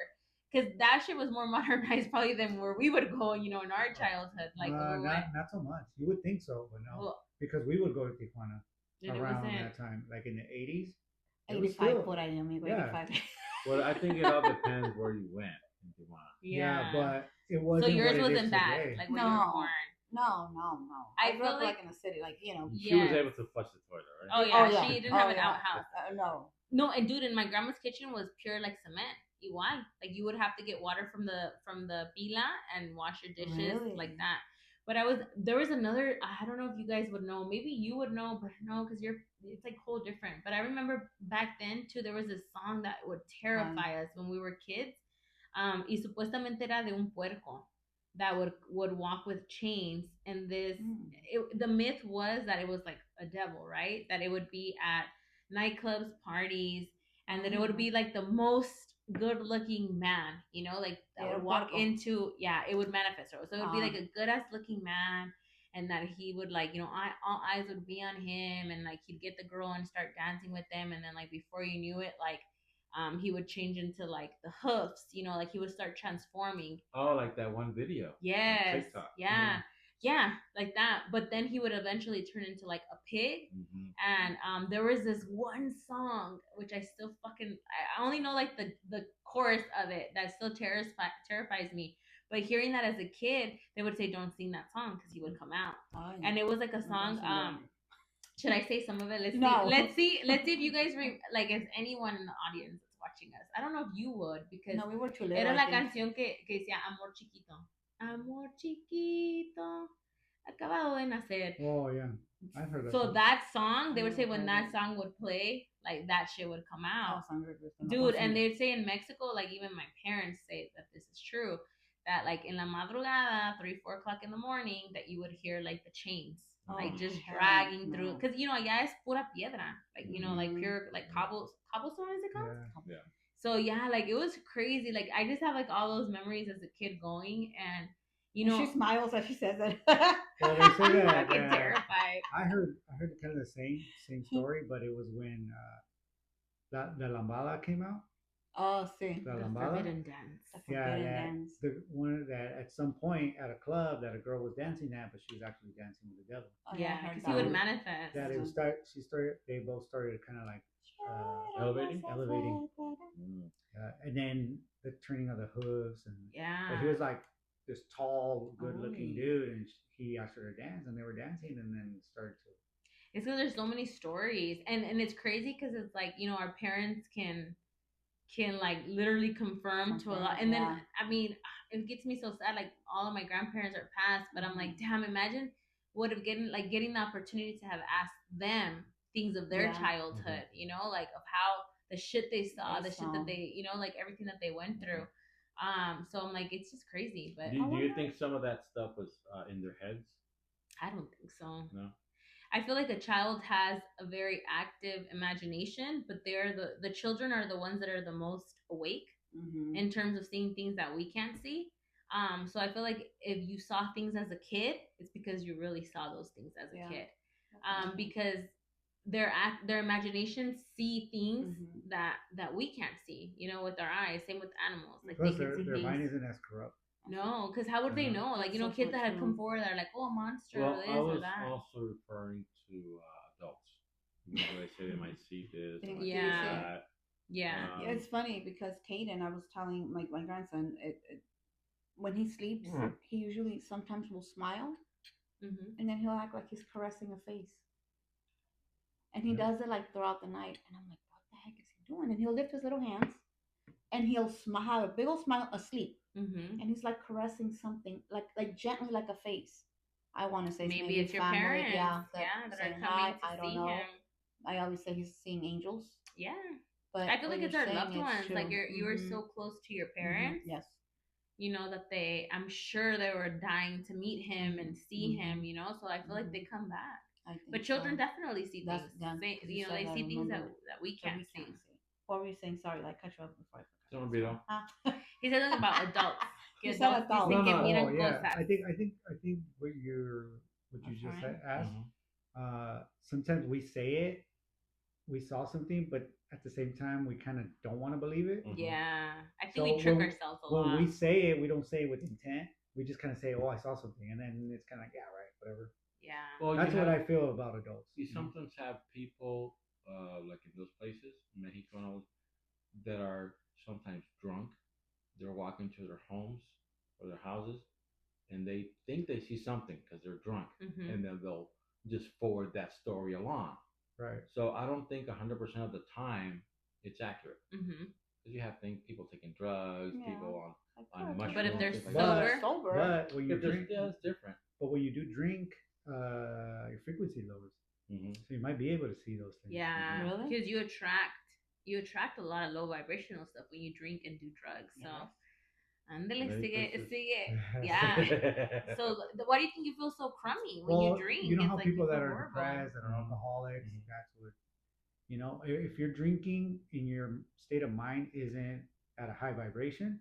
Because that shit was more modernized probably than where we would go, in our childhood. Like when we went. not so much. You would think so, but no, Well, because we would go to Tijuana and it around wasn't. that time, like in the 80s. 85 por ahí, amigo, Yeah. 85. Well, I think it all depends where you went in Tijuana. Yeah. But it So wasn't. yours what it is wasn't bad. today. Like when you were No. born. No. I I grew up feel like like- in the city, like, She Yeah. was able to flush the toilet, right? Oh yeah, Oh, yeah. she didn't Oh, have an yeah. outhouse. No. No, and dude, in my grandma's kitchen was pure like cement. igual. Like you would have to get water from the pila and wash your dishes Really? like that. But there was another, I don't know if you guys would know, maybe you would know, but no, because it's like whole different. But I remember back then too, there was this song that would terrify us when we were kids. Y supuestamente era de un puerco that would walk with chains, and the myth was that it was like a devil, right? That it would be at nightclubs, parties, and then it would be like the most good looking man, like that would walk into, yeah, it would manifest. So it would be like a good ass looking man, and that he would like, all eyes would be on him, and like he'd get the girl and start dancing with them, and then like before you knew it, like he would change into like the hoofs, like he would start transforming. Oh, like that one video. Yes. TikTok. Yeah. Yeah, like that. But then he would eventually turn into like a pig. Mm-hmm. And there was this one song which I still I only know like the chorus of it that still terrifies me. But hearing that as a kid, they would say, "Don't sing that song," because he would come out. Oh, yeah. And it was like a song. Should I say some of it? Let's see if you guys like, if anyone in the audience is watching us. I don't know if you would, because no, we were too little. Era la canción que decía Amor Chiquito. Amor Chiquito, acabado de nacer. Oh yeah, I heard that. So song. That song, they would say when that song would play, like that shit would come out. Dude, and they'd say in Mexico, like even my parents say that this is true, that like in la madrugada, 3-4 o'clock in the morning, that you would hear like the chains. Like just dragging through, because allá es pura piedra, like like pure, like cobblestone, is it called? Yeah. So yeah, like it was crazy. Like I just have like all those memories as a kid going, and she smiles as she says it. Well, they say that, I'm fucking terrified. I heard kind of the same story, but it was when the lambada came out. Oh, sí. The forbidden dance. Dance. The one that at some point at a club that a girl was dancing at, but she was actually dancing with the devil. Oh, yeah, because he would manifest. That it was they both started kind of like elevating. And then the turning of the hooves, and but he was like this tall, good-looking dude, and he asked her to dance, and they were dancing, and then started to. It's because there's so many stories, and it's crazy because it's like our parents can like literally confirm to a lot, and then I mean it gets me so sad. Like all of my grandparents are passed, but I'm like, damn, imagine would have getting the opportunity to have asked them things of their childhood, like of how the shit they saw, the shit that they, like everything that they went through. So I'm like, it's just crazy. But do you think some of that stuff was in their heads? I don't think so. No. I feel like a child has a very active imagination, but they're the children are the ones that are the most awake in terms of seeing things that we can't see. So I feel like if you saw things as a kid, it's because you really saw those things as a kid. Because their imagination see things that we can't see, with our eyes. Same with animals. Like plus their mind isn't as corrupt. No, because how would they know? Like, kids that had come forward that are like, oh, a monster, well, this or that. I was also referring to adults. They say they might see this. Yeah. Yeah. It's funny because Caden, I was telling my grandson, when he sleeps, he usually sometimes will smile, and then he'll act like he's caressing a face. And he does it like throughout the night. And I'm like, what the heck is he doing? And he'll lift his little hands, and he'll have a big old smile asleep. And he's like caressing something, like gently, like a face. I want to say maybe it's your parents. Yeah, that are coming hi. I don't know. Him. I always say he's seeing angels. Yeah, but I feel like it's our loved ones. True. Like you were so close to your parents. Yes. That I'm sure they were dying to meet him and see him. So I feel like they come back. But children definitely see things. They see things that we can't see. What were you saying? Sorry, I cut you off before I forgot. He said something about adults. He said adults. No. Yeah. I think what you just asked. Sometimes we say it, we saw something, but at the same time we kind of don't want to believe it. Yeah, I think we trick ourselves a lot. When we say it, we don't say it with intent. We just kind of say, "Oh, I saw something," and then it's kind of like, "Yeah, right, whatever." Yeah. Well, that's what I feel about adults. You sometimes have people like in those places, Mexico, that are sometimes drunk. They're walking to their homes or their houses, and they think they see something because they're drunk, and then they'll just forward that story along. Right. So I don't think 100% of the time it's accurate. because you have things, people taking drugs, Yeah. people on But if mushrooms, they're things like sober, that. But when you If there's, drink, yeah, it's different. but when you do drink, your frequency lowers, so you might be able to see those things. yeah, Really? because you attract a lot of low vibrational stuff when you drink and do drugs. So, andale, Very sigue, precious. sigue. Yeah. So, why do you think you feel so crummy when you Well, drink? you know It's how like people you feel that are horrible. depressed, that are Mhm. alcoholics, Mhm. that's what, if you're drinking and your state of mind isn't at a high vibration,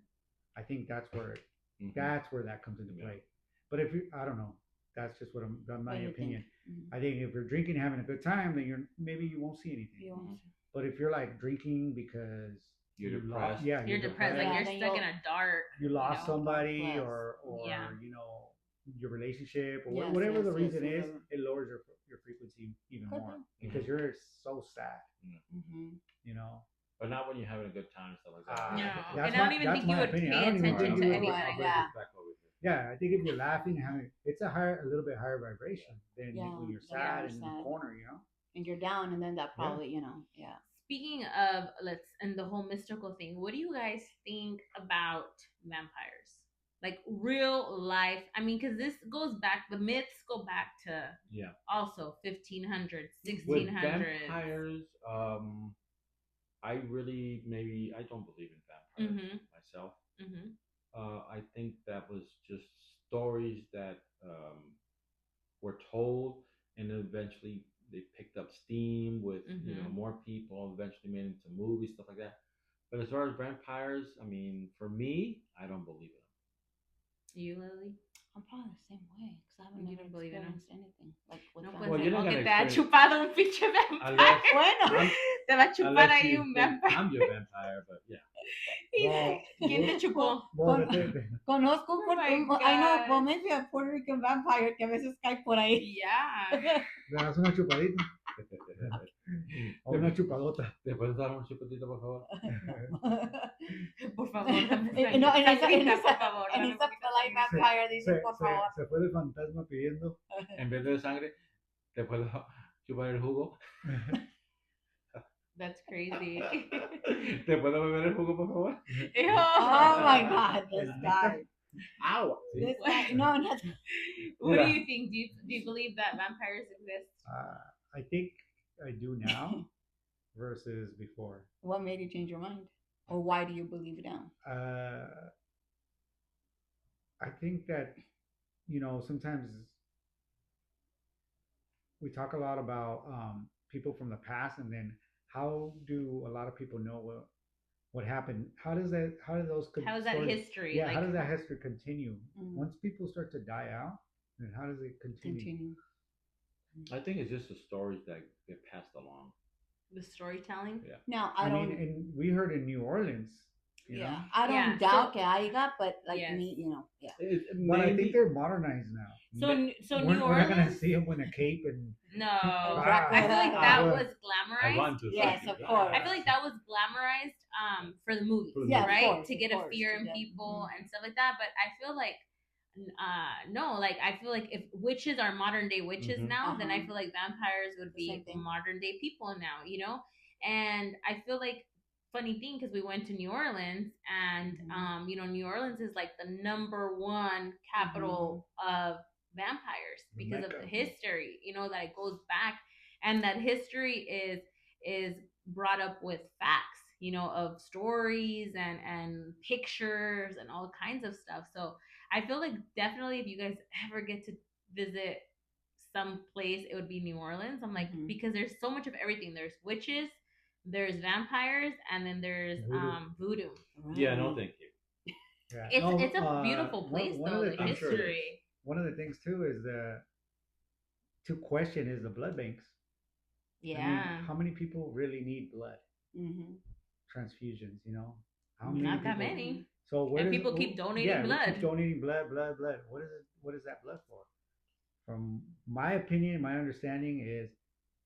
I think that's where that comes into Yeah. play. But if you, I don't know, that's just that's my What do you opinion. think? I think if you're drinking, having a good time, then maybe you won't see anything. You won't. But if you're like drinking because You're you depressed. yeah, You're depressed, Yeah, like you're then stuck in you'll- a dark. you lost know? somebody, Yes. or Yeah. your relationship, or Yes, whatever the yes, reason yes, is, whatever. it lowers your frequency even Could more be. because you're so sad. Mm-hmm. You know. But not when you're having a good time and stuff like that. No, That's and I don't my- even that's think you my would opinion. I pay don't even attention think to you would- anything. bring Yeah. this back over here. Yeah, I think if you're laughing and having, it's a little bit higher vibration than Yeah, when you're than sad when and in you're the sad. corner. And you're down, and then that probably, yeah. Speaking of and the whole mystical thing, what do you guys think about vampires? Like real life. I mean, because this goes back. The myths go back to also 1500s, With 1600s. vampires, I really maybe I don't believe in vampires myself. Mm-hmm. I think that was just stories that were told, and then eventually they picked up steam with more people. Eventually made into movies, stuff like that. But as far as vampires, I mean, for me, I don't believe in them. You, Lily? I'm probably the same way because I haven't You never don't believe in them? experienced anything like with No, vampires. pues you're not okay, gonna te ha experience- chupado un pinche vampire. Bueno. Te va a chupar Unless ahí you un think vampire. I'm your vampire, but yeah. Well, ¿Quién te chupó? well, Conozco Oh my I know, God. well, maybe a Puerto Rican vampire que a veces cae por ahí. Yeah. ¿me das una chupadita o una chupadota? ¿Te puedes dar un chupetito, por favor? Por favor, dame No, en sangrita, esa, por favor. en dame esa un poquito de polite sangrita. vampire dice, por favor. Se fue el fantasma pidiendo. En vez de sangre, te puedo chupar el jugo. That's crazy. ¿Te puedo beber el jugo, por favor? Ew. Oh my God, this guy. Ow. This guy, no, not. What do you think? Do you believe that vampires exist? I think I do now versus before. What made you change your mind? Or why do you believe it now? I think that, sometimes we talk a lot about people from the past, and then how do a lot of people know what happened? How does that history? Yeah, like, how does that history continue? Mm. Once people start to die out, then how does it continue? I think it's just the stories that get passed along. The storytelling? Yeah. Now, I mean, and we heard in New Orleans. You know? I don't Yeah, doubt so- que haya, but like Yes. me, yeah. But I think they're modernized now. So New We're not gonna Orleans? see them in a cape and No. Dracula. I feel like that Ah, was I glamorized. want to. Yes, say of that. course. I feel like that was glamorized for the movies, Yeah, of right? course, to of get course, a fear in yeah. people and stuff like that. But I feel like no, like I feel like if witches are modern day witches now, then I Uh-huh. feel like vampires would be Same thing. modern day people now, And I feel like funny thing because we went to New Orleans and New Orleans is like the number one capital of vampires The because of Mecca. the history, that it goes back and that history is brought up with facts, of stories and pictures and all kinds of stuff. So I feel like definitely if you guys ever get to visit some place, it would be New Orleans. I'm like, because there's so much of everything. There's witches, there's vampires, and then there's voodoo. Yeah, no, thank you. yeah. It's a beautiful place one though, of the the I'm sure it is. history. One of the things too is to question is the blood banks. Yeah. I mean, how many people really need blood Mm-hmm. transfusions? How Not that people- many. So where And does- people keep donating yeah, we blood. keep donating blood. What is it? What is that blood for? From my opinion, my understanding is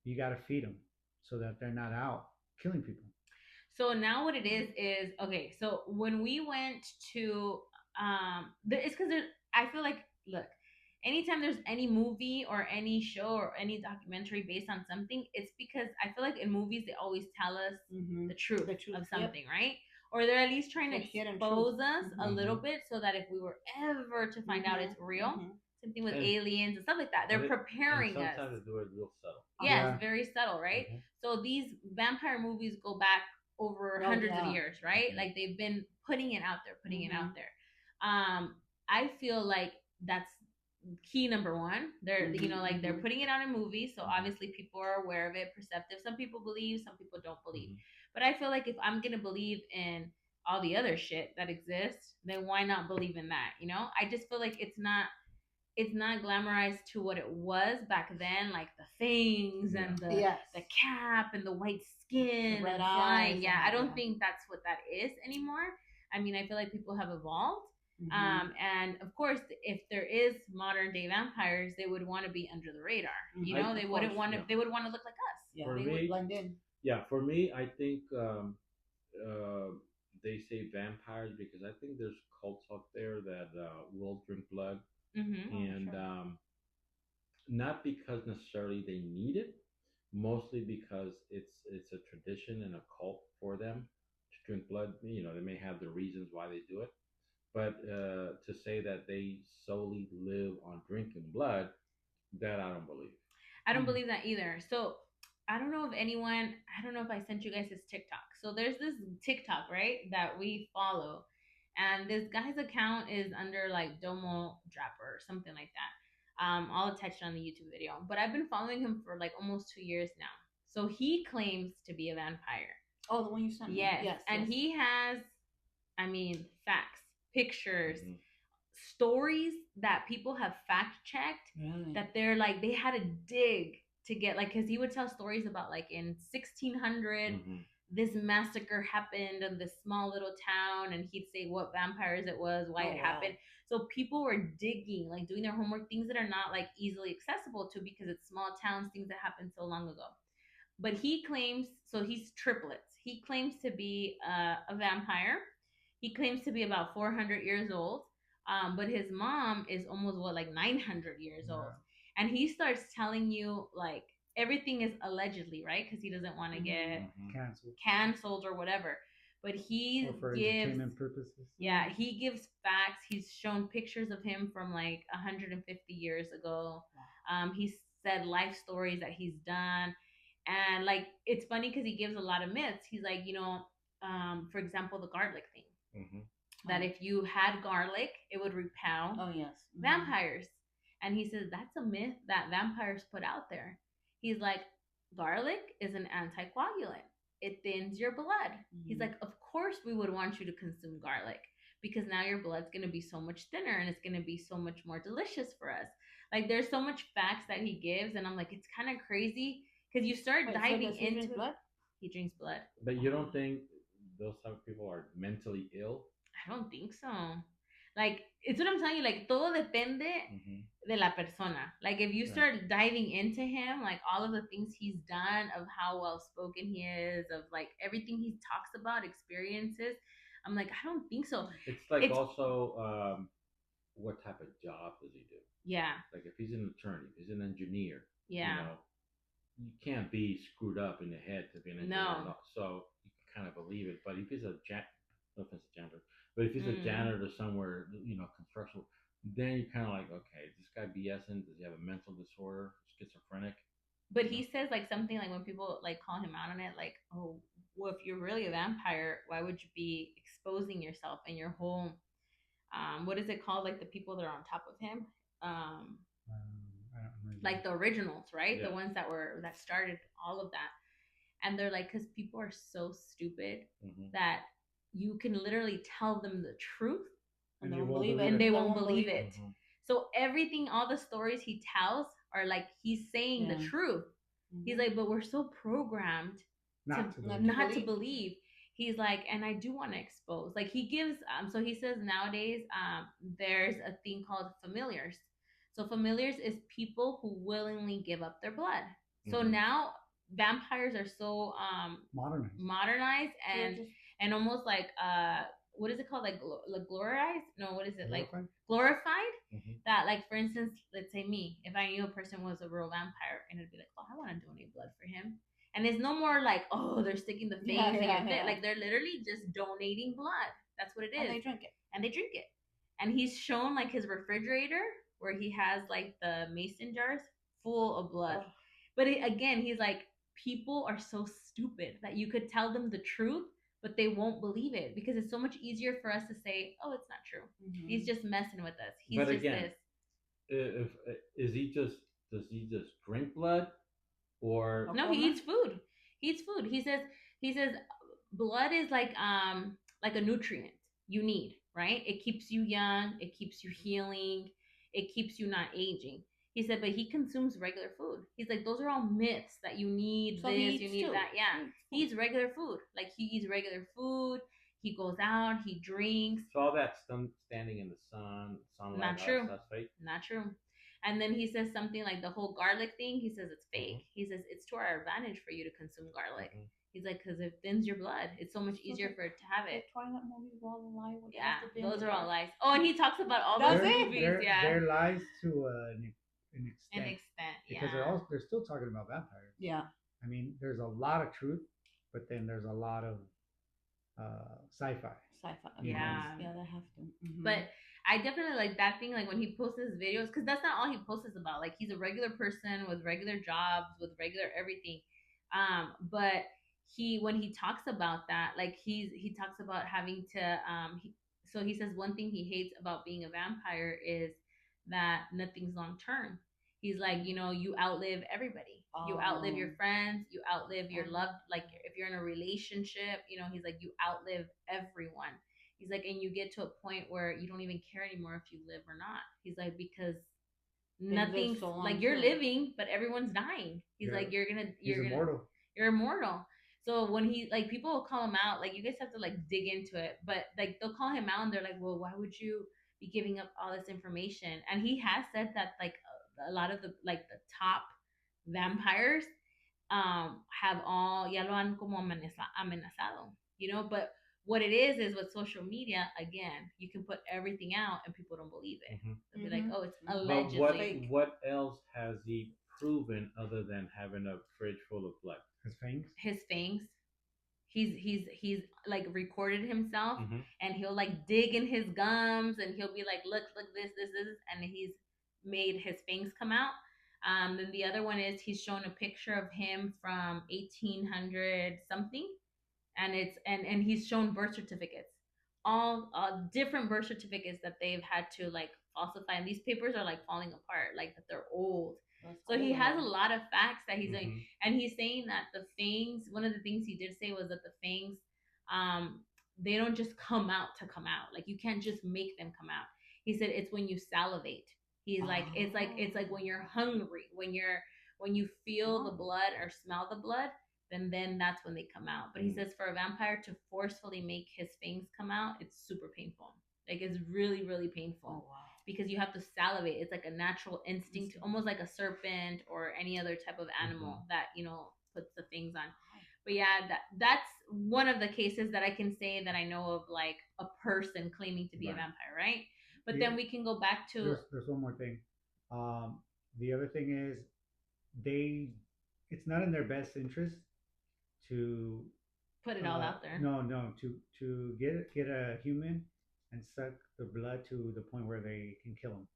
you got to feed them so that they're not out killing people. So now what it is okay. So when we went to it's because I feel like look, anytime there's any movie or any show or any documentary based on something, it's because I feel like in movies they always tell us Mm-hmm. the truth The truth, of yep. something, right? or they're at least trying to For hidden expose truth. us a little bit so that if we were ever to find out it's real, same thing with aliens and stuff like that. They're preparing us. Sometimes they do it real subtle. Yes, very subtle, right? So these vampire movies go back over hundreds of years, right? Like they've been putting it out there, putting it out there. I feel like that's key number one. They're like they're putting it out in movies, so obviously people are aware of it, perceptive. Some people believe, some people don't believe. But I feel like if I'm gonna believe in all the other shit that exists, then why not believe in that? I just feel like it's not glamorized to what it was back then, like the things and the cap and the white skin and flying. Yeah, I don't think that's what that is anymore. I mean, I feel like people have evolved. And of course, if there is modern day vampires, they would want to be under the radar. They wouldn't want to. They would want to look like us. Yeah, they would blend in. Yeah, for me, I think they say vampires because I think there's cults out there that will drink blood, and not because necessarily they need it, mostly because it's a tradition and a cult for them to drink blood. They may have the reasons why they do it, but to say that they solely live on drinking blood, that I don't believe. I don't believe that either. So I don't know if I sent you guys this TikTok. So there's this TikTok, right, that we follow. And this guy's account is under like Domo Dapper or something like that. I'll attach it on the YouTube video. But I've been following him for like almost 2 years now. So he claims to be a vampire. Oh, the one you sent me. Yes. And he has, facts, pictures, stories that people have fact checked, that they're like, they had to dig to get, like, because he would tell stories about like in 1600 this massacre happened in this small little town, and he'd say what vampires it was, why it happened. So people were digging, like doing their homework, things that are not like easily accessible to because it's small towns, things that happened so long ago. But he claims, so he's triplets. He claims to be a vampire. He claims to be about 400 years old. But his mom is almost like 900 years old. And he starts telling you like everything is allegedly, right? Because he doesn't want to get canceled or whatever. But he for gives entertainment purposes. Yeah, he gives facts. He's shown pictures of him from like 150 years ago. He said life stories that he's done. And like it's funny because he gives a lot of myths. He's like, for example, the garlic thing. That if you had garlic, it would repel vampires. And he says that's a myth that vampires put out there. He's like, garlic is an anticoagulant. It thins your blood. He's like, of course we would want you to consume garlic because now your blood's going to be so much thinner and it's going to be so much more delicious for us. Like there's so much facts that he gives, and I'm like, it's kind of crazy because you start diving into blood. He drinks blood. But you don't think those type of people are mentally ill? I don't think so. Like, it's what I'm telling you. Like, todo depende de la persona. Like, if you start diving into him, like, all of the things he's done, of how well-spoken he is, of, like, everything he talks about, experiences, I'm like, I don't think so. It's also, what type of job does he do? Yeah. Like, if he's an attorney, if he's an engineer, you can't be screwed up in the head to be an engineer. No. So, you can kind of believe it. But if he's no offense to janitor, but if he's a janitor somewhere, construction, then you're kind of like, okay, is this guy BSing? Does he have a mental disorder, schizophrenic? But he says like something like when people like call him out on it, like, oh, well, if you're really a vampire, why would you be exposing yourself in your home? What is it called? Like the people that are on top of him, I don't remember. like the originals, right? Yeah. The ones that started all of that. And they're like, because people are so stupid that you can literally tell them the truth and they won't believe it. And they won't believe it. So everything, all the stories he tells are like he's saying the truth. He's like, but we're so programmed not to believe. He's like, and I do want to expose. Like he gives, so he says nowadays there's a thing called familiars. So familiars is people who willingly give up their blood. So now vampires are so modernized and almost like what is it called, like glorified? No, what is it, like glorified? That like, for instance, let's say me, if I knew a person was a real vampire, and it'd be like, oh, I want to donate blood for him, And it's no more like, oh, they're sticking the fangs in your thing. Like they're literally just donating blood. That's what it is. And they drink it. And they drink it. And he's shown like his refrigerator where he has like the mason jars full of blood. Oh. But again, he's like, people are so stupid that you could tell them the truth, but they won't believe it because it's so much easier for us to say, oh, it's not true. Mm-hmm. He's just messing with us. He's but just again, this. If does he just drink blood, or no? He eats food. He eats food. He says blood is like a nutrient you need, right? It keeps you young. It keeps you healing. It keeps you not aging. He said, but he consumes regular food. He's like, those are all myths that you need so this, you need that. Yeah, he eats regular food. Like he eats regular food. He goes out. He drinks. So all that standing in the sunlight. Not true. That's fake. Not true. And then he says something like the whole garlic thing. He says it's fake. He says it's to our advantage for you to consume garlic. Mm-hmm. He's like, because it thins your blood. It's so much easier for it to have it. The Twilight movies were all lies. Yeah, those are all lies. Oh, and he talks about all those movies. They're lies to an extent. Because they're still talking about vampires. Yeah. I mean, there's a lot of truth, but then there's a lot of sci-fi. Yeah. Yeah, they have to. Mm-hmm. But I definitely like that thing, like when he posts his videos, because that's not all he posts about. Like he's a regular person with regular jobs, with regular everything. But when he talks about that, like he talks about having to so he says one thing he hates about being a vampire is that nothing's long term. He's like, you outlive everybody. You outlive your friends. You outlive your loved. Like if you're in a relationship, he's like, you outlive everyone. He's like, and you get to a point where you don't even care anymore if you live or not. He's like, because nothing's so like you're living, but everyone's dying. He's like, you're immortal. You're immortal. So when he like people will call him out, like you guys have to like dig into it, but like they'll call him out and they're like, well, why would you be giving up all this information? And he has said that like a lot of the top vampires have all ya lo han como amenazado, but what it is with social media, again, you can put everything out and people don't believe it. Mm-hmm. They'll be like, oh, it's allegedly. But what else has he proven other than having a fridge full of blood? His fangs. He's like recorded himself, mm-hmm. and he'll like dig in his gums and he'll be like, look this, and he's made his fangs come out. Then the other one is he's shown a picture of him from 1800 something, and it's and he's shown birth certificates, all different birth certificates that they've had to like falsify, and these papers are like falling apart, like that they're old. So he has a lot of facts that he's mm-hmm. doing, and he's saying that the fangs. One of the things he did say was that the fangs, they don't just come out to come out. Like you can't just make them come out. He said it's when you salivate. He's like, it's like when you're hungry, when you feel the blood or smell the blood, then that's when they come out. But he says for a vampire to forcefully make his fangs come out, it's super painful. Like it's really, really painful. Oh, wow. Because you have to salivate. It's like a natural instinct, almost like a serpent or any other type of animal mm-hmm. that, puts the fangs on. But yeah, that's one of the cases that I can say that I know of, like a person claiming to be a vampire, right? But then we can go back to... There's one more thing. The other thing is it's not in their best interest to... Put it all out there. No, to get a human and suck the blood to the point where they can kill them.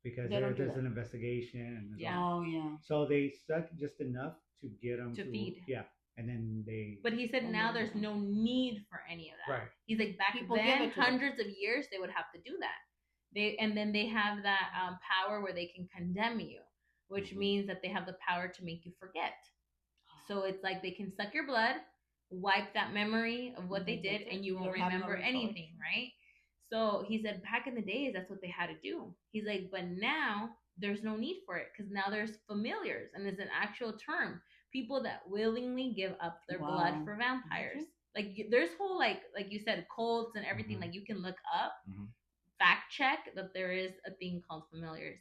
Because there's an investigation. And so they suck just enough to get them to feed. Yeah. And then they... But he said now there's no need for any of that. Right. He's like, back then, hundreds of years, they would have to do that. And then they have that power where they can condemn you, which mm-hmm. means that they have the power to make you forget. So it's like they can suck your blood, wipe that memory of what they did, and you won't remember anything, right? So he said back in the days, that's what they had to do. He's like, but now there's no need for it because now there's familiars, and it's an actual term. People that willingly give up their blood for vampires. Mm-hmm. Like there's whole like you said, cults and everything. Mm-hmm. Like you can look up, mm-hmm. fact check that there is a thing called familiars.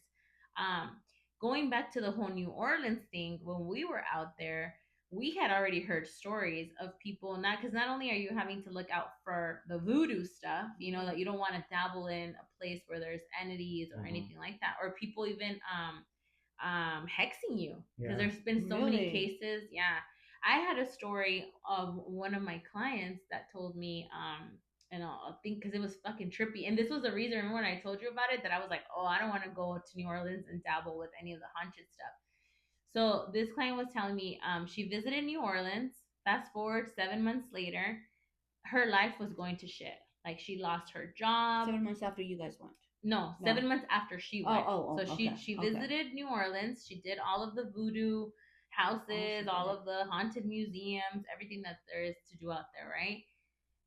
Going back to the whole New Orleans thing, when we were out there, we had already heard stories of people not only are you having to look out for the voodoo stuff, that you don't want to dabble in a place where there's entities or mm-hmm. anything like that, or people even hexing you, because there's been so many cases. Yeah. I had a story of one of my clients that told me, and I think because it was fucking trippy, and this was the reason. Remember when I told you about it that I was like, oh, I don't want to go to New Orleans and dabble with any of the haunted stuff. So this client was telling me, she visited New Orleans. Fast forward 7 months later, her life was going to shit. Like she lost her job. 7 months after you guys went. No, 7 months after she went. So okay, she visited New Orleans. She did all of the voodoo houses, all of the haunted museums, everything that there is to do out there, right?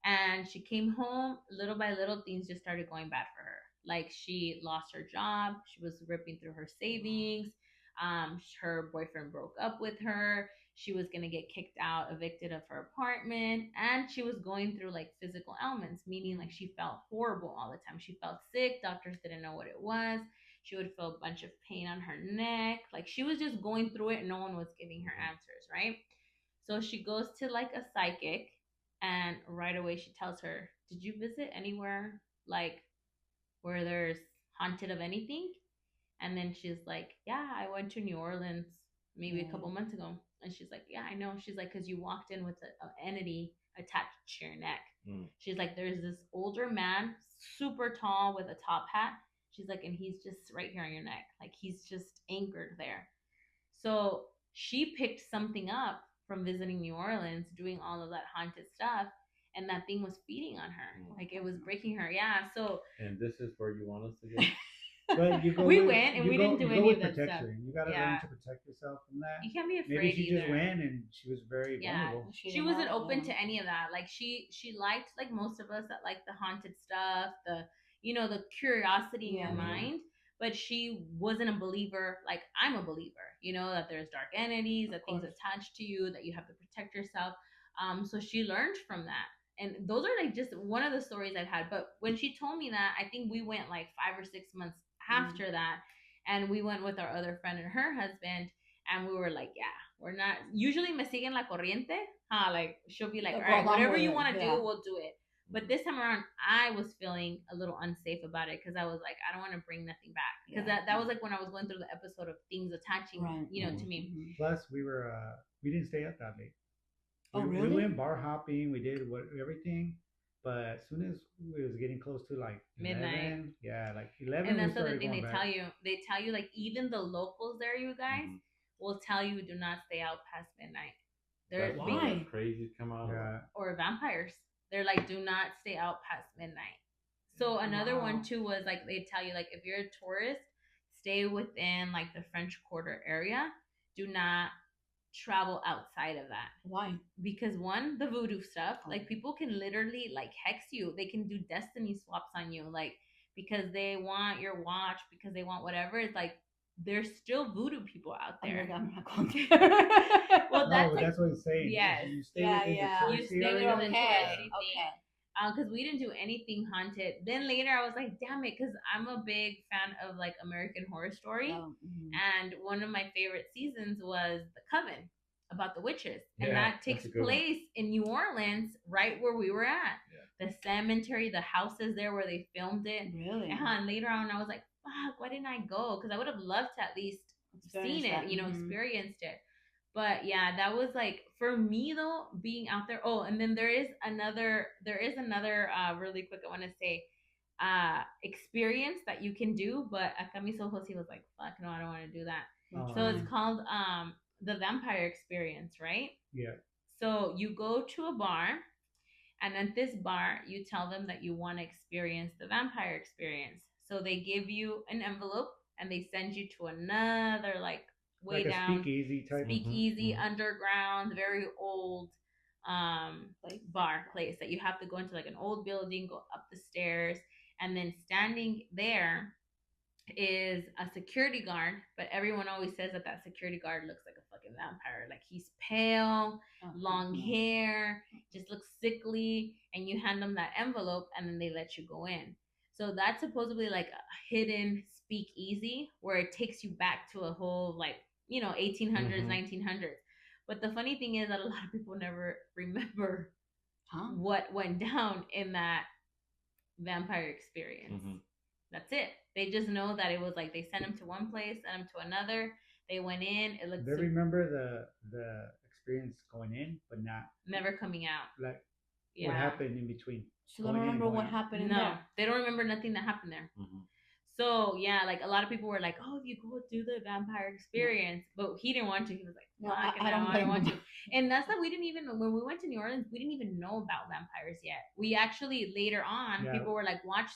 And she came home. Little by little, things just started going bad for her. Like she lost her job. She was ripping through her savings. Her boyfriend broke up with her. She was gonna get kicked out, evicted of her apartment, and she was going through like physical ailments, meaning like she felt horrible all the time. She felt sick. Doctors didn't know what it was. She would feel a bunch of pain on her neck. Like she was just going through it, and no one was giving her answers, right? So she goes to like a psychic, and right away she tells her, "Did you visit anywhere like where there's haunted of anything?" And then she's like, "Yeah, I went to New Orleans maybe a couple months ago." And she's like, "Yeah, I know." She's like, "Because you walked in with an entity attached to your neck." She's like, "There's this older man, super tall with a top hat." She's like, "And he's just right here on your neck. Like he's just anchored there." So she picked something up from visiting New Orleans, doing all of that haunted stuff, and that thing was feeding on her. Like it was breaking her. Yeah. So And this is where you want us to go. But you go. we with, went and you we go, didn't do you any go of with that stuff. protection. You got to learn to protect yourself from that. You can't be afraid. Maybe she either. just went and she was very vulnerable. She wasn't open to any of that. Like she liked, like most of us that like the haunted stuff, the the curiosity in your mind. But she wasn't a believer. Like I'm a believer. That there's dark entities, that things attached to you, that you have to protect yourself. So she learned from that. And those are like just one of the stories I've had. But when she told me that, I think we went like 5 or 6 months after that, and we went with our other friend and her husband, and we were like, yeah, we're not. Usually me siguen la corriente. Like she'll be like, all right, whatever you want to do, we'll do it. But this time around, I was feeling a little unsafe about it because I was like, I don't want to bring nothing back. Because that was like when I was going through the episode of things attaching, to me. Plus, we didn't stay up that late. Really? We went bar hopping. We did everything. But as soon as it was getting close to like midnight, 11, yeah, like 11. And that's the other thing they tell you. They tell you like even the locals there, you guys, will tell you do not stay out past midnight. They're why crazy come out or vampires. They're like, do not stay out past midnight. So another one too was like they tell you like if you're a tourist, stay within like the French Quarter area. Do not travel outside of that. Why? Because one, the voodoo stuff, like people can literally like hex you. They can do destiny swaps on you, like because they want your watch, because they want whatever. It's like there's still voodoo people out there. I'm not going there. Well, that's what he's saying. Yes. You stay within the you stay within the touristy thing. Because we didn't do anything haunted. Then later I was like, damn it, because I'm a big fan of like American Horror Story. And one of my favorite seasons was The Coven, about the witches. And that takes place in New Orleans, right where we were at. The cemetery, the houses there where they filmed it. Really? And later on I was like, fuck, why didn't I go? Because I would have loved to at least seen it, experienced it. But yeah, that was like for me though, being out there. Oh, and then there is another really quick I want to say experience that you can do, but acá mis ojos he was like, fuck no, I don't want to do that. So it's called the vampire experience, right? Yeah. So you go to a bar, and at this bar you tell them that you want to experience the vampire experience. So they give you an envelope and they send you to another like way like down speakeasy underground, very old bar place that you have to go into like an old building, go up the stairs, and then standing there is a security guard, but everyone always says that security guard looks like a fucking vampire. Like he's pale, long hair, just looks sickly, and you hand them that envelope and then they let you go in. So that's supposedly like a hidden speakeasy where it takes you back to a whole like 1800s, 1900s. But the funny thing is that a lot of people never remember what went down in that vampire experience. That's it. They just know that it was like they sent them to one place, sent them to another. They went in. It looked. They remember the experience going in, but not never coming out. like Yeah. what happened in between. So they don't remember what happened in No, there. they don't remember nothing that happened there. Mm-hmm. So yeah, like a lot of people were like, "Oh, you go do the vampire experience," but he didn't want to. He was like, No, I don't want to." And that's that we didn't even when we went to New Orleans, we didn't even know about vampires yet. We actually later on, people were like, "Watch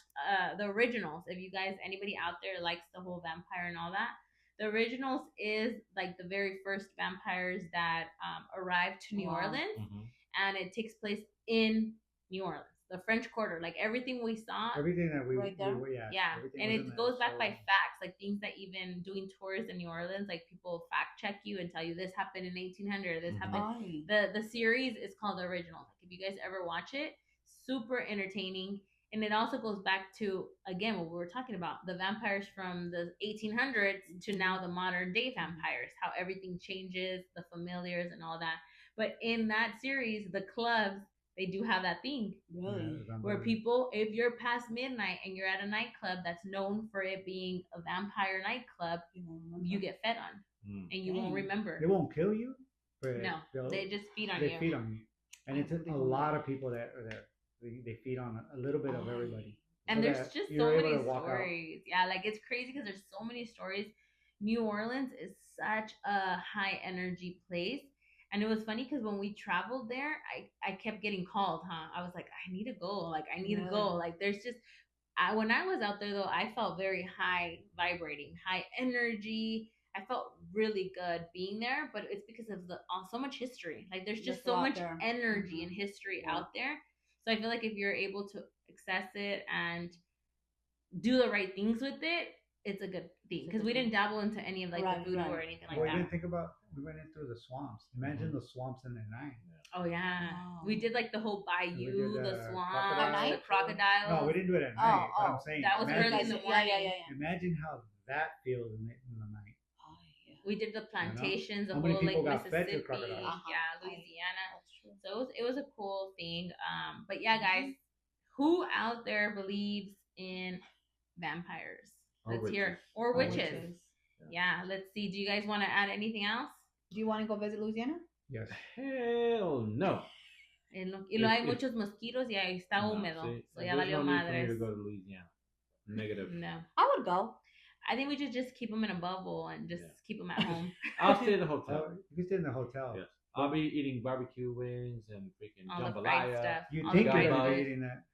the originals." If you guys, anybody out there likes the whole vampire and all that, the originals is like the very first vampires that arrived to New Orleans, and it takes place in New Orleans, the French Quarter, like everything we saw, everything that we right there. yeah, and it goes back by facts, like things that even doing tours in New Orleans, like people fact check you and tell you this happened in 1800, this happened. The series is called The Originals. Like if you guys ever watch it, super entertaining. And it also goes back to, again, what we were talking about, the vampires from the 1800s to now the modern day vampires, how everything changes, the familiars and all that. But in that series, the clubs, they do have that thing. Really? Where people, if you're past midnight and you're at a nightclub that's known for it being a vampire nightclub, you get fed on. And you won't remember. They won't kill you? No, they just feed on you. you. They feed on you. And it's a lot of people that are there. They feed on a little bit of everybody. And there's just so many stories. Yeah, like it's crazy because there's so many stories. New Orleans is such a high energy place. And it was funny because when we traveled there, I kept getting called, I was like, I need to go. Like, I need to go. Like, there's just, when I was out there, though, I felt very high vibrating, high energy. I felt really good being there, but it's because of so much history. Like, there's just so much energy and history out there. So I feel like if you're able to access it and do the right things with it, it's a good thing, because we didn't dabble into any of like the voodoo or anything like that. We didn't think about. We went in through the swamps. Imagine the swamps in the night. Oh yeah, we did like the whole bayou, the swamp, the crocodile. No, we didn't do it at night. But I'm saying that was early in the morning. Yeah. Imagine how that feels in the night. Oh yeah. We did the plantations, the whole like Mississippi, Louisiana. So it was a cool thing. But yeah, guys, who out there believes in vampires? Let's hear. Or witches. Yeah, let's see. Do you guys want to add anything else? Do you want to go visit Louisiana? Yes. Hell no. Y lo hay muchos mosquitos y ahí está húmedo. So ya valió madres. To go to Louisiana. Negative. No. I would go. I think we should just keep them in a bubble and just keep them at home. I'll stay in the hotel. You can stay in the hotel. Yes. I'll be eating barbecue wings and freaking all the fried stuff. You think you're gonna be eating that?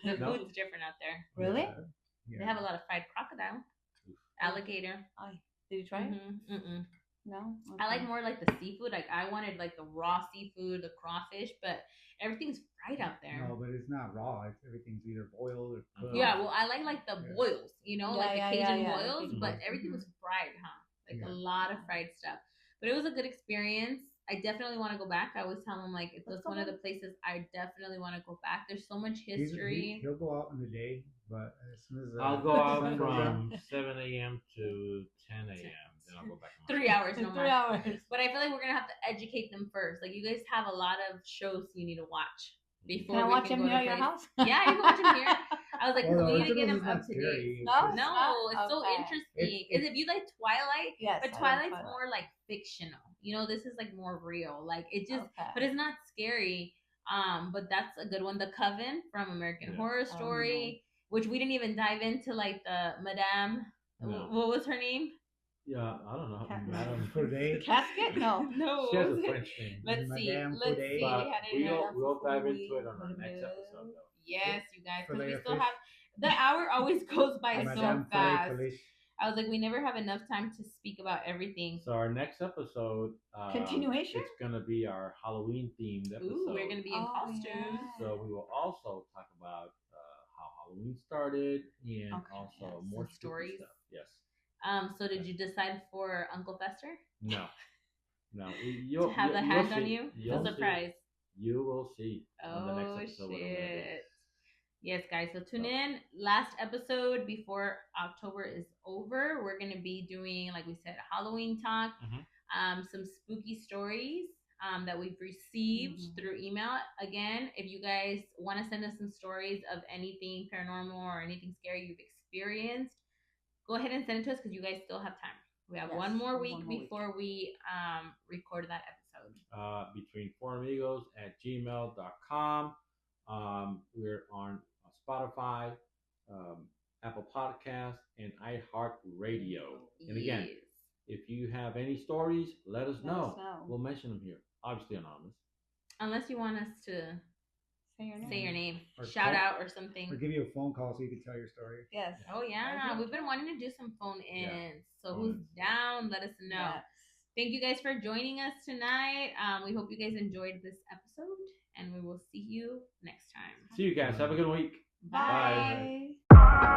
The food's different out there. Really? Yeah. They have a lot of fried crocodile, alligator. Did you try it? Mm-mm. No. Okay. I like more like the seafood. Like I wanted like the raw seafood, the crawfish, but everything's fried out there. No, but it's not raw. Everything's either boiled or cooked. Yeah, well, I like the boils. You know, like the Cajun boils, but everything was fried, Like a lot of fried stuff. But it was a good experience. I definitely want to go back. I always tell him like it's one of the places I definitely want to go back. There's so much history. He'll go out in the day, but as soon as I'll go out from 7 a.m. to 10 a.m. Then I'll go back. 3 hours, no 3 hours. But I feel like we're gonna have to educate them first. Like you guys have a lot of shows you need to watch before. Can I watch them here at your house? Yeah, you can watch them here. I was like, we need to get them up to date. No, it's so interesting. Is if you like Twilight, but Twilight's more like fictional. You know, this is like more real. Like it just, but it's not scary. But that's a good one. The Coven from American Horror Story, which we didn't even dive into. Like the Madame, what was her name? Yeah, I don't know. Madame Poudet. The casket? No. She has a French name. Let's see. We'll dive into it on our next episode, though. Yes, you guys, because we still have the hour always goes by so fast. I was like, we never have enough time to speak about everything. So our next episode, continuation. It's gonna be our Halloween themed episode. Ooh, we're gonna be in costumes. Yeah. So we will also talk about how Halloween started and also more stories. Stuff. Yes. So did you decide for Uncle Fester? No. You'll to have the hand on you? It's a surprise. You will see on the next episode. Shit. Yes, guys. So tune in. Last episode before October is over. We're gonna be doing, like we said, a Halloween talk. Some spooky stories that we've received through email. Again, if you guys want to send us some stories of anything paranormal or anything scary you've experienced, go ahead and send it to us because you guys still have time. We have one more week before we record that episode. Between4migos@gmail.com. We're on Spotify, Apple Podcasts, and iHeartRadio. Yes. And again, if you have any stories, let us know. We'll mention them here. Obviously anonymous. Unless you want us to say your name, or shout out or something. Or give you a phone call so you can tell your story. Yes. Oh yeah, we've been wanting to do some phone ins. So who's down? Let us know. Yes. Thank you guys for joining us tonight. We hope you guys enjoyed this episode, and we will see you next time. See you guys. Have a good week. Bye. Bye.